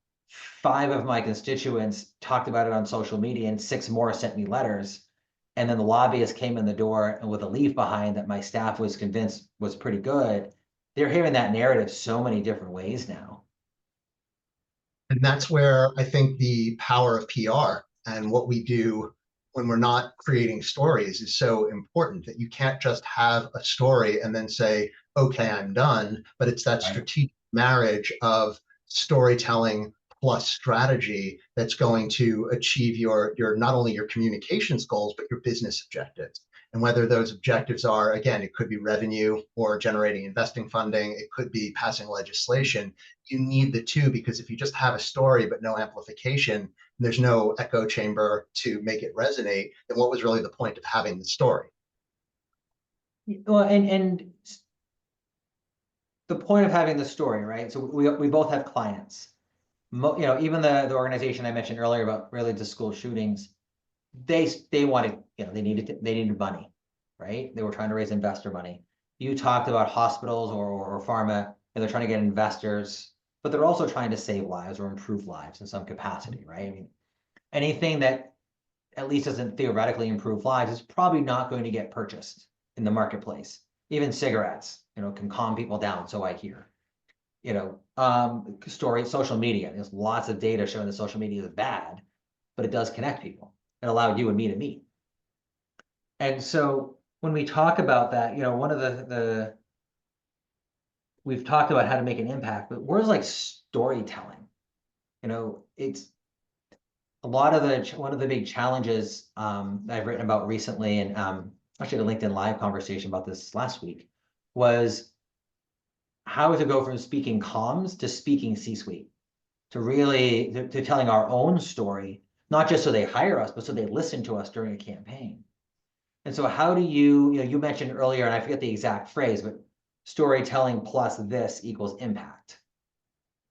5 of my constituents talked about it on social media, and 6 more sent me letters. And then the lobbyist came in the door and with a leave behind that my staff was convinced was pretty good. They're hearing that narrative so many different ways now. And that's where I think the power of PR and what we do when we're not creating stories is so important, that you can't just have a story and then say, okay, I'm done. But it's that strategic marriage of storytelling plus strategy that's going to achieve your not only your communications goals, but your business objectives. And whether those objectives are, again, it could be revenue or generating investing funding, it could be passing legislation. You need the 2, because if you just have a story but no amplification, and there's no echo chamber to make it resonate, then what was really the point of having the story? Well, and the point of having the story, right? So we both have clients. Even the organization I mentioned earlier about related to school shootings, they wanted, they needed money, right? They were trying to raise investor money. You talked about hospitals or pharma, and they're trying to get investors, but they're also trying to save lives or improve lives in some capacity, right? I mean, anything that at least doesn't theoretically improve lives is probably not going to get purchased in the marketplace. Even cigarettes, can calm people down, so I hear. Social media. There's lots of data showing that social media is bad, but it does connect people. It allowed you and me to meet. And so when we talk about that, one of the we've talked about how to make an impact, but words like storytelling, it's one of the big challenges I've written about recently, and actually a LinkedIn Live conversation about this last week, was how to go from speaking comms to speaking C-suite, to really to telling our own story, not just so they hire us, but so they listen to us during a campaign. And so how do you mentioned earlier, and I forget the exact phrase, but storytelling plus this equals impact.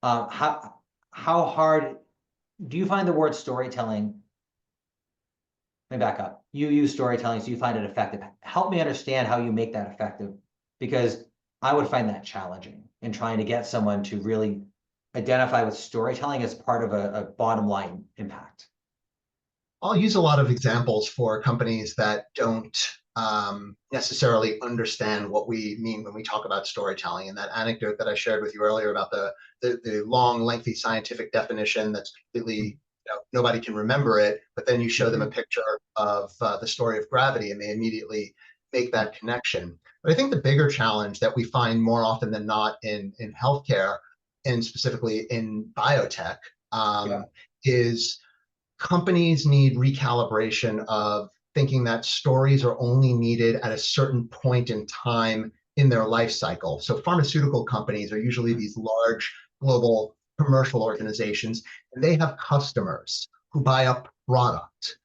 How hard do you find the word storytelling? Let me back up. You use storytelling, so you find it effective. Help me understand how you make that effective, because I would find that challenging in trying to get someone to really identify with storytelling as part of a bottom line impact. I'll use a lot of examples for companies that don't necessarily understand what we mean when we talk about storytelling. And that anecdote that I shared with you earlier about the long, lengthy scientific definition that's completely, nobody can remember it, but then you show them a picture of the story of gravity and they immediately make that connection. But I think the bigger challenge that we find more often than not in healthcare, and specifically in biotech, is companies need recalibration of thinking that stories are only needed at a certain point in time in their life cycle. So pharmaceutical companies are usually these large global commercial organizations, and they have customers who buy a product,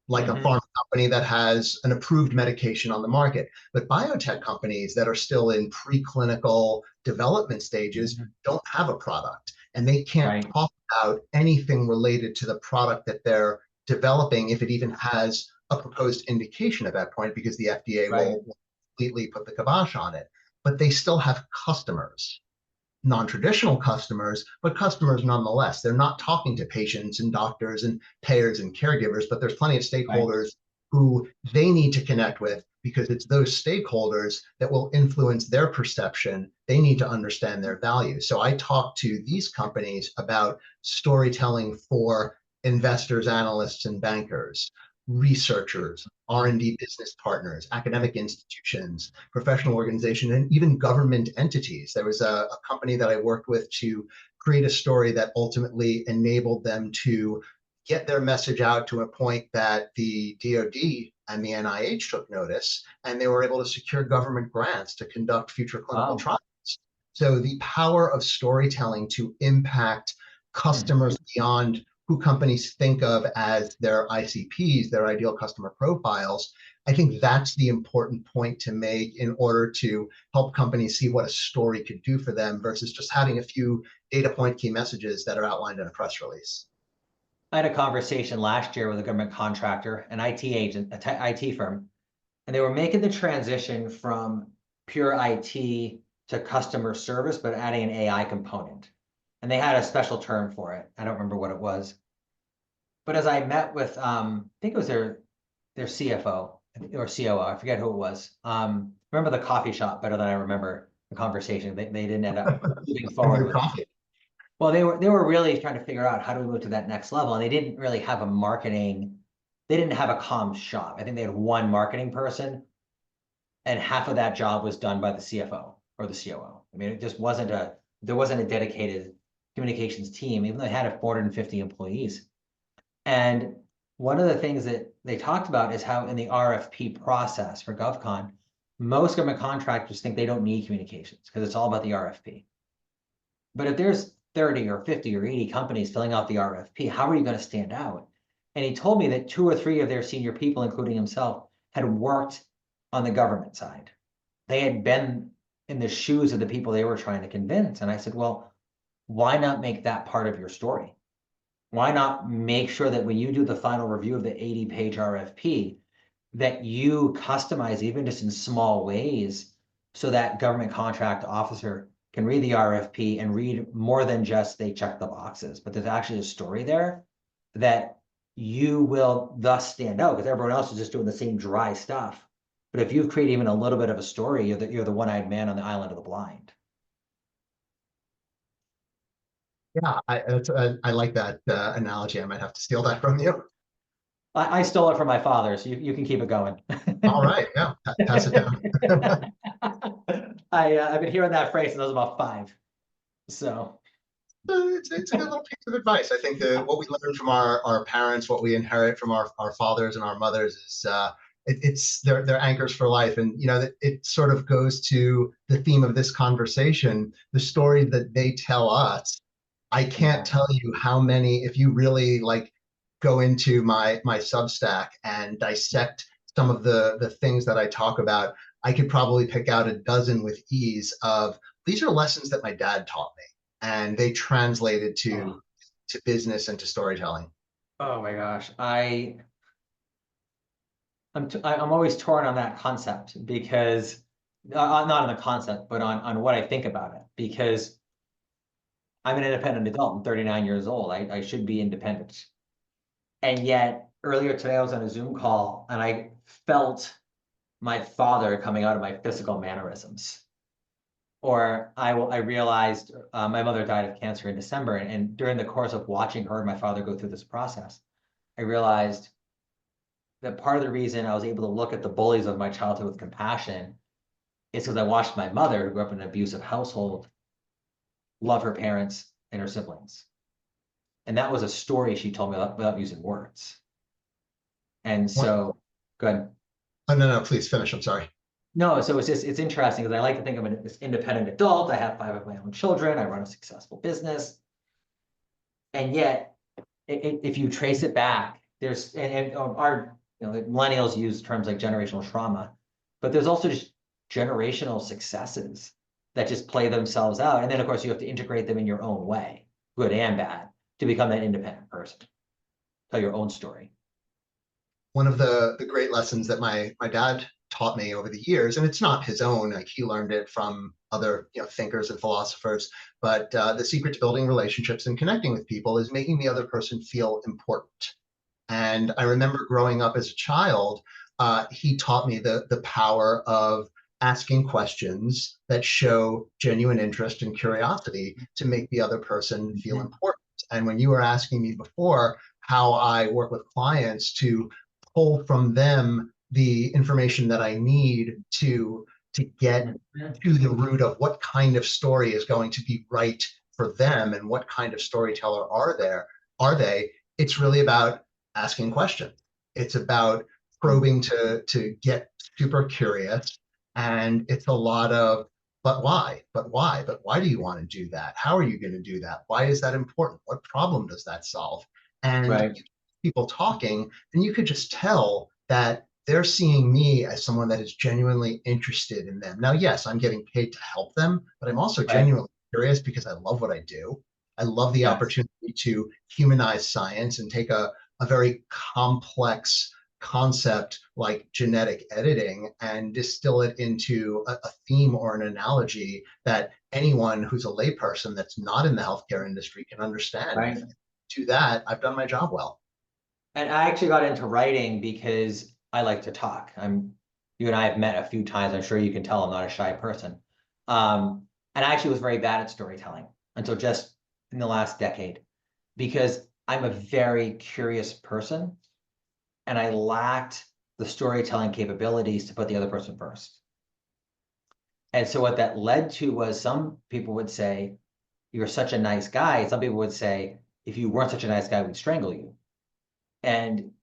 like a pharma company that has an approved medication on the market. But biotech companies that are still in preclinical development stages don't have a product, and they can't Right. talk about anything related to the product that they're developing if it even has a proposed indication at that point, because the FDA Right. will completely put the kibosh on it. But they still have customers, non-traditional customers, but customers nonetheless. They're not talking to patients and doctors and payers and caregivers, but there's plenty of Right. stakeholders who they need to connect with, because it's those stakeholders that will influence their perception. They need to understand their value. So I talk to these companies about storytelling for investors, analysts, and bankers, researchers, R&D business partners, academic institutions, professional organizations, and even government entities. There was a company that I worked with to create a story that ultimately enabled them to get their message out to a point that the DoD and the NIH took notice, and they were able to secure government grants to conduct future clinical Wow. trials. So the power of storytelling to impact customers beyond who companies think of as their ICPs, their ideal customer profiles, I think that's the important point to make in order to help companies see what a story could do for them versus just having a few data point key messages that are outlined in a press release. I had a conversation last year with a government contractor, an IT agent, IT firm, and they were making the transition from pure IT to customer service, but adding an AI component. And they had a special term for it. I don't remember what it was. But as I met with, I think it was their CFO or COO, I forget who it was. Remember the coffee shop better than I remember the conversation. They didn't end up moving And forward good with it. coffee. Well, they were really trying to figure out how do we move to that next level, and they didn't really have a marketing. They didn't have a comms shop. I think they had one marketing person, and half of that job was done by the CFO or the COO. I mean, it just wasn't there wasn't a dedicated communications team, even though they had 450 employees. And one of the things that they talked about is how in the RFP process for GovCon, most government contractors think they don't need communications because it's all about the RFP. But if there's 30 or 50 or 80 companies filling out the RFP, how are you going to stand out? And he told me that 2 or 3 of their senior people, including himself, had worked on the government side. They had been in the shoes of the people they were trying to convince. And I said, well, why not make that part of your story? Why not make sure that when you do the final review of the 80-page RFP, that you customize even just in small ways so that government contract officer can read the RFP and read more than just they check the boxes, but there's actually a story there that you will thus stand out because everyone else is just doing the same dry stuff. But if you create even a little bit of a story, you're the one-eyed man on the island of the blind. Yeah, I like that analogy. I might have to steal that from you. I stole it from my father, so you can keep it going. All right, yeah, pass it down. I've been hearing that phrase since I was about 5. So It's a good little piece of advice. I think that what we learn from our parents, what we inherit from our fathers and our mothers is it's they're anchors for life. And you know, it sort of goes to the theme of this conversation, the story that they tell us. I can't tell you how many, if you really like go into my Substack and dissect some of the things that I talk about, I could probably pick out a dozen with ease of these are lessons that my dad taught me, and they translated oh, to business and to storytelling. oh my gosh, I'm always torn on that concept because not on the concept, but on what I think about it because I'm an independent adult. I'm 39 years old. I should be independent. And yet earlier today I was on a Zoom call and I felt my father coming out of my physical mannerisms. Or I realized my mother died of cancer in December, and during the course of watching her and my father go through this process, I realized that part of the reason I was able to look at the bullies of my childhood with compassion is because I watched my mother, who grew up in an abusive household, love her parents and her siblings. And that was a story she told me without using words. And What? so, good. Oh, no, no, please finish. I'm sorry. No, so it's interesting because I like to think I'm an independent adult. I have 5 of my own children. I run a successful business. And yet, if you trace it back, there's, and our, the millennials use terms like generational trauma, but there's also just generational successes that just play themselves out. And then, of course, you have to integrate them in your own way, good and bad, to become that independent person. Tell your own story. One of the great lessons that my dad taught me over the years, and it's not his own, like he learned it from other thinkers and philosophers, but the secret to building relationships and connecting with people is making the other person feel important. And I remember growing up as a child, he taught me the power of asking questions that show genuine interest and curiosity to make the other person feel important. And when you were asking me before how I work with clients to pull from them the information that I need to get to the root of what kind of story is going to be right for them and what kind of storyteller are they, it's really about asking questions. It's about probing to get super curious. And it's a lot of, but why? But why? But why do you want to do that? How are you going to do that? Why is that important? What problem does that solve? And Right. people talking, and you could just tell that they're seeing me as someone that is genuinely interested in them. Now, yes, I'm getting paid to help them, but I'm also Right. genuinely curious because I love what I do. I love the Yes. opportunity to humanize science and take a very complex concept like genetic editing and distill it into a theme or an analogy that anyone who's a layperson that's not in the healthcare industry can understand. And if Right. I do that, I've done my job well. And I actually got into writing because I like to talk. You and I have met a few times. I'm sure you can tell I'm not a shy person. And I actually was very bad at storytelling until just in the last decade, because I'm a very curious person and I lacked the storytelling capabilities to put the other person first. And so what that led to was some people would say, "You're such a nice guy." Some people would say, "If you weren't such a nice guy, we'd strangle you." And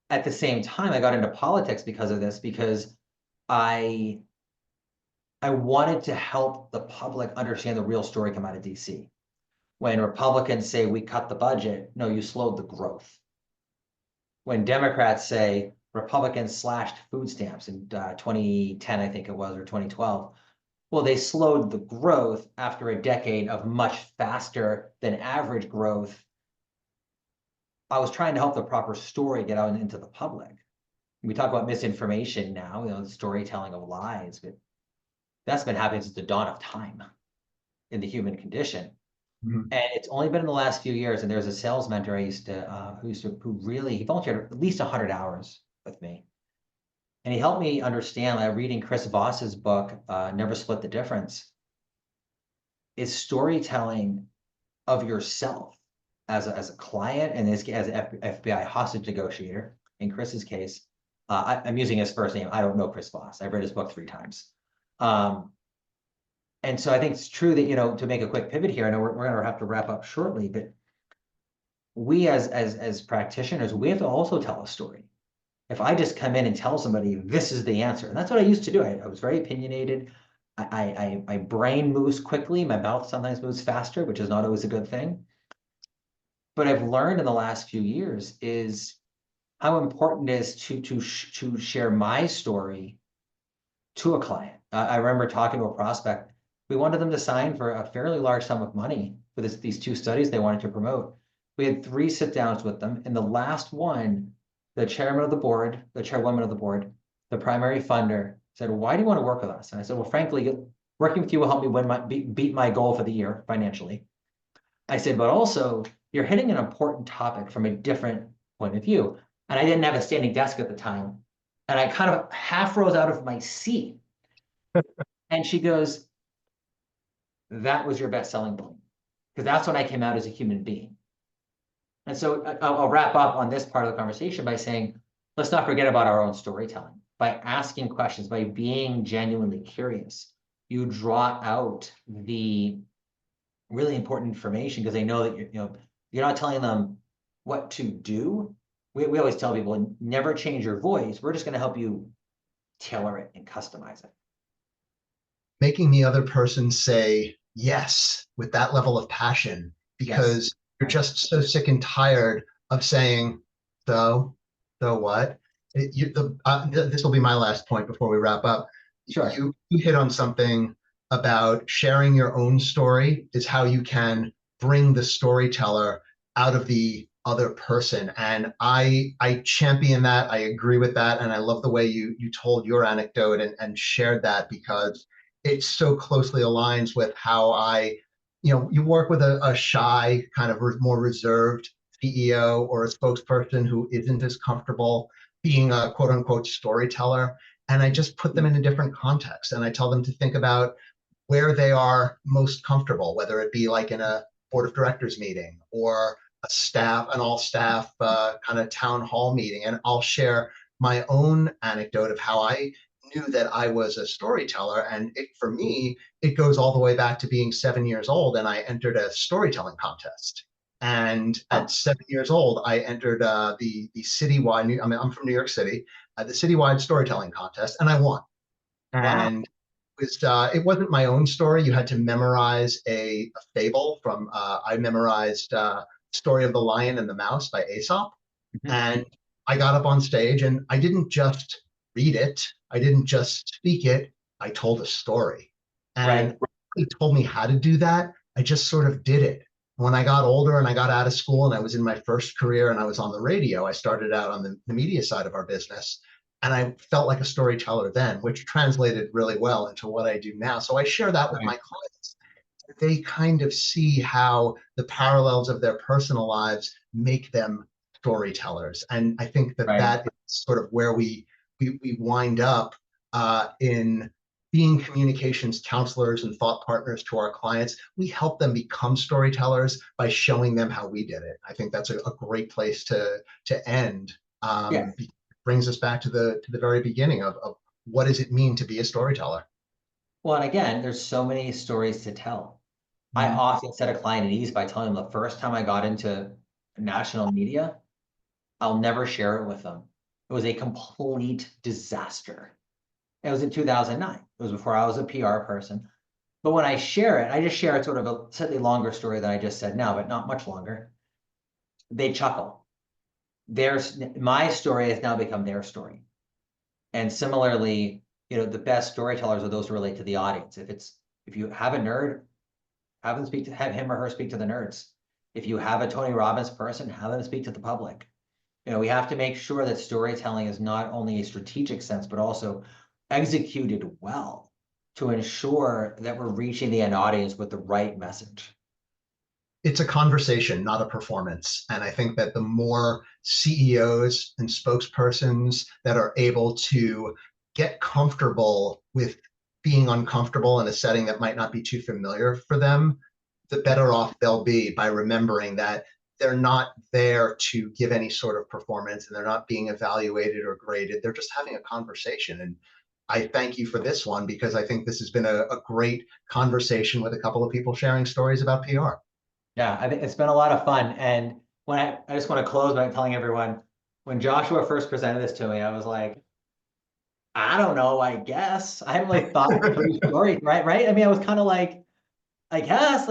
at the same time, I got into politics because of this, because I I wanted to help the public understand the real story come out of DC. When Republicans say we cut the budget, no, you slowed the growth. When Democrats say Republicans slashed food stamps in 2010, I think it was, or 2012, well, they slowed the growth after a decade of much faster than average growth. I was trying to help the proper story get out into the public. We talk about misinformation now, the storytelling of lies, but that's been happening since the dawn of time in the human condition. Mhm. And it's only been in the last few years. And there's a sales mentor I used to, who really, he volunteered at least 100 hours with me. And he helped me understand, like reading Chris Voss's book, Never Split the Difference, is storytelling of yourself as a client, and as an FBI hostage negotiator. In Chris's case, I'm using his first name. I don't know Chris Voss. I've read his book 3 times. Um, and so I think it's true that, to make a quick pivot here, I know we're going to have to wrap up shortly, but we as practitioners, we have to also tell a story. If I just come in and tell somebody this is the answer, and that's what I used to do. I was very opinionated. My brain moves quickly. My mouth sometimes moves faster, which is not always a good thing. But I've learned in the last few years is how important it is to share my story to a client. I remember talking to a prospect. We wanted them to sign for a fairly large sum of money for these 2 studies they wanted to promote. We had 3 sit downs with them. In the last one, the chairman of the board, the chairwoman of the board, the primary funder said, "Why do you want to work with us?" And I said, "Well, frankly, working with you will help me beat my goal for the year financially." I said, "But also, you're hitting an important topic from a different point of view." And I didn't have a standing desk at the time. And I kind of half rose out of my seat. And she goes, "That was your best selling point." Because that's when I came out as a human being. And so I'll wrap up on this part of the conversation by saying, let's not forget about our own storytelling. By asking questions, by being genuinely curious, you draw out the really important information, because they know that you're not telling them what to do. We always tell people, never change your voice. We're just going to help you tailor it and customize it. Making the other person say yes with that level of passion, Yes. because You're just so sick and tired of saying, so, so what? This will be my last point before we wrap up. Sure. You hit on something about sharing your own story is how you can bring the storyteller out of the other person. And I champion that. I agree with that. And I love the way you told your anecdote and shared that because it so closely aligns with how you work with a shy, kind of more reserved CEO or a spokesperson who isn't as comfortable being a quote unquote storyteller. And I just put them in a different context and I tell them to think about where they are most comfortable, whether it be like in a board of directors meeting or an all staff kind of town hall meeting. And I'll share my own anecdote of how I knew that I was a storyteller. And for me, it goes all the way back to being 7 years old. And I entered a storytelling contest. And at Oh, 7 years old, I entered the citywide, I'm from New York City, the citywide storytelling contest, and I won. wow. And it wasn't my own story. You had to memorize a fable I memorized Story of the Lion and the Mouse by Aesop. Mhm. And I got up on stage and I didn't just read it, I didn't just speak it, I told a story. Right. And he told me how to do that. I just sort of did it. When I got older and I got out of school and I was in my first career and I was on the radio, I started out on the media side of our business. And I felt like a storyteller then, which translated really well into what I do now. So I share that with Right. my clients. They kind of see how the parallels of their personal lives make them storytellers. And I think that Right. that is sort of where we wind up in being communications counselors and thought partners to our clients. We help them become storytellers by showing them how we did it. I think that's a great place to end. Yeah. Brings us back to the very beginning of what does it mean to be a storyteller. Well, and again, there's so many stories to tell. I Mhm. often set a client at ease by telling them the first time I got into national media, I'll never share it with them. It was a complete disaster. It was in 2009. It was before I was a PR person. But when I share it, I just share it sort of a slightly longer story than I just said now, but not much longer. They chuckle. My story has now become their story. And similarly, the best storytellers are those who relate to the audience. If you have a nerd, have him or her speak to the nerds. If you have a Tony Robbins person, have them speak to the public. We have to make sure that storytelling is not only a strategic sense, but also executed well to ensure that we're reaching the end audience with the right message. It's a conversation, not a performance. And I think that the more CEOs and spokespersons that are able to get comfortable with being uncomfortable in a setting that might not be too familiar for them, the better off they'll be by remembering that they're not there to give any sort of performance and they're not being evaluated or graded. They're just having a conversation. And I thank you for this one because I think this has been a great conversation with a couple of people sharing stories about PR. Yeah, I think it's been a lot of fun. And I just want to close by telling everyone, when Joshua first presented this to me, I was like, I don't know, I guess. I hadn't really thought through stories, right? Right. I mean, I was kind of like, I guess,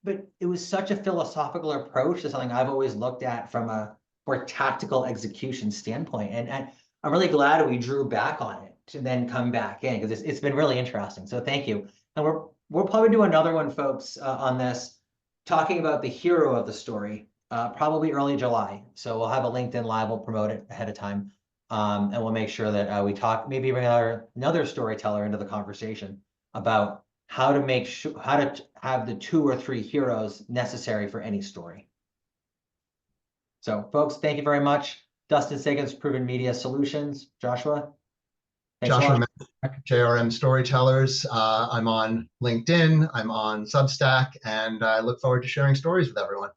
but it was such a philosophical approach to something I've always looked at from a more tactical execution standpoint. And I'm really glad we drew back on it to then come back in because it's been really interesting. So thank you. And we'll probably do another one, folks, on this, talking about the hero of the story, probably early July. So we'll have a LinkedIn Live. We'll promote it ahead of time. And we'll make sure that we talk, maybe bring another storyteller into the conversation about how to make sure how to have the 2 or 3 heroes necessary for any story. So, folks, thank you very much. Dustin Siggins, Proven Media Solutions. Joshua, thanks a Joshua lot. Mansbach, JRM Storytellers. I'm on LinkedIn, I'm on Substack, and I look forward to sharing stories with everyone.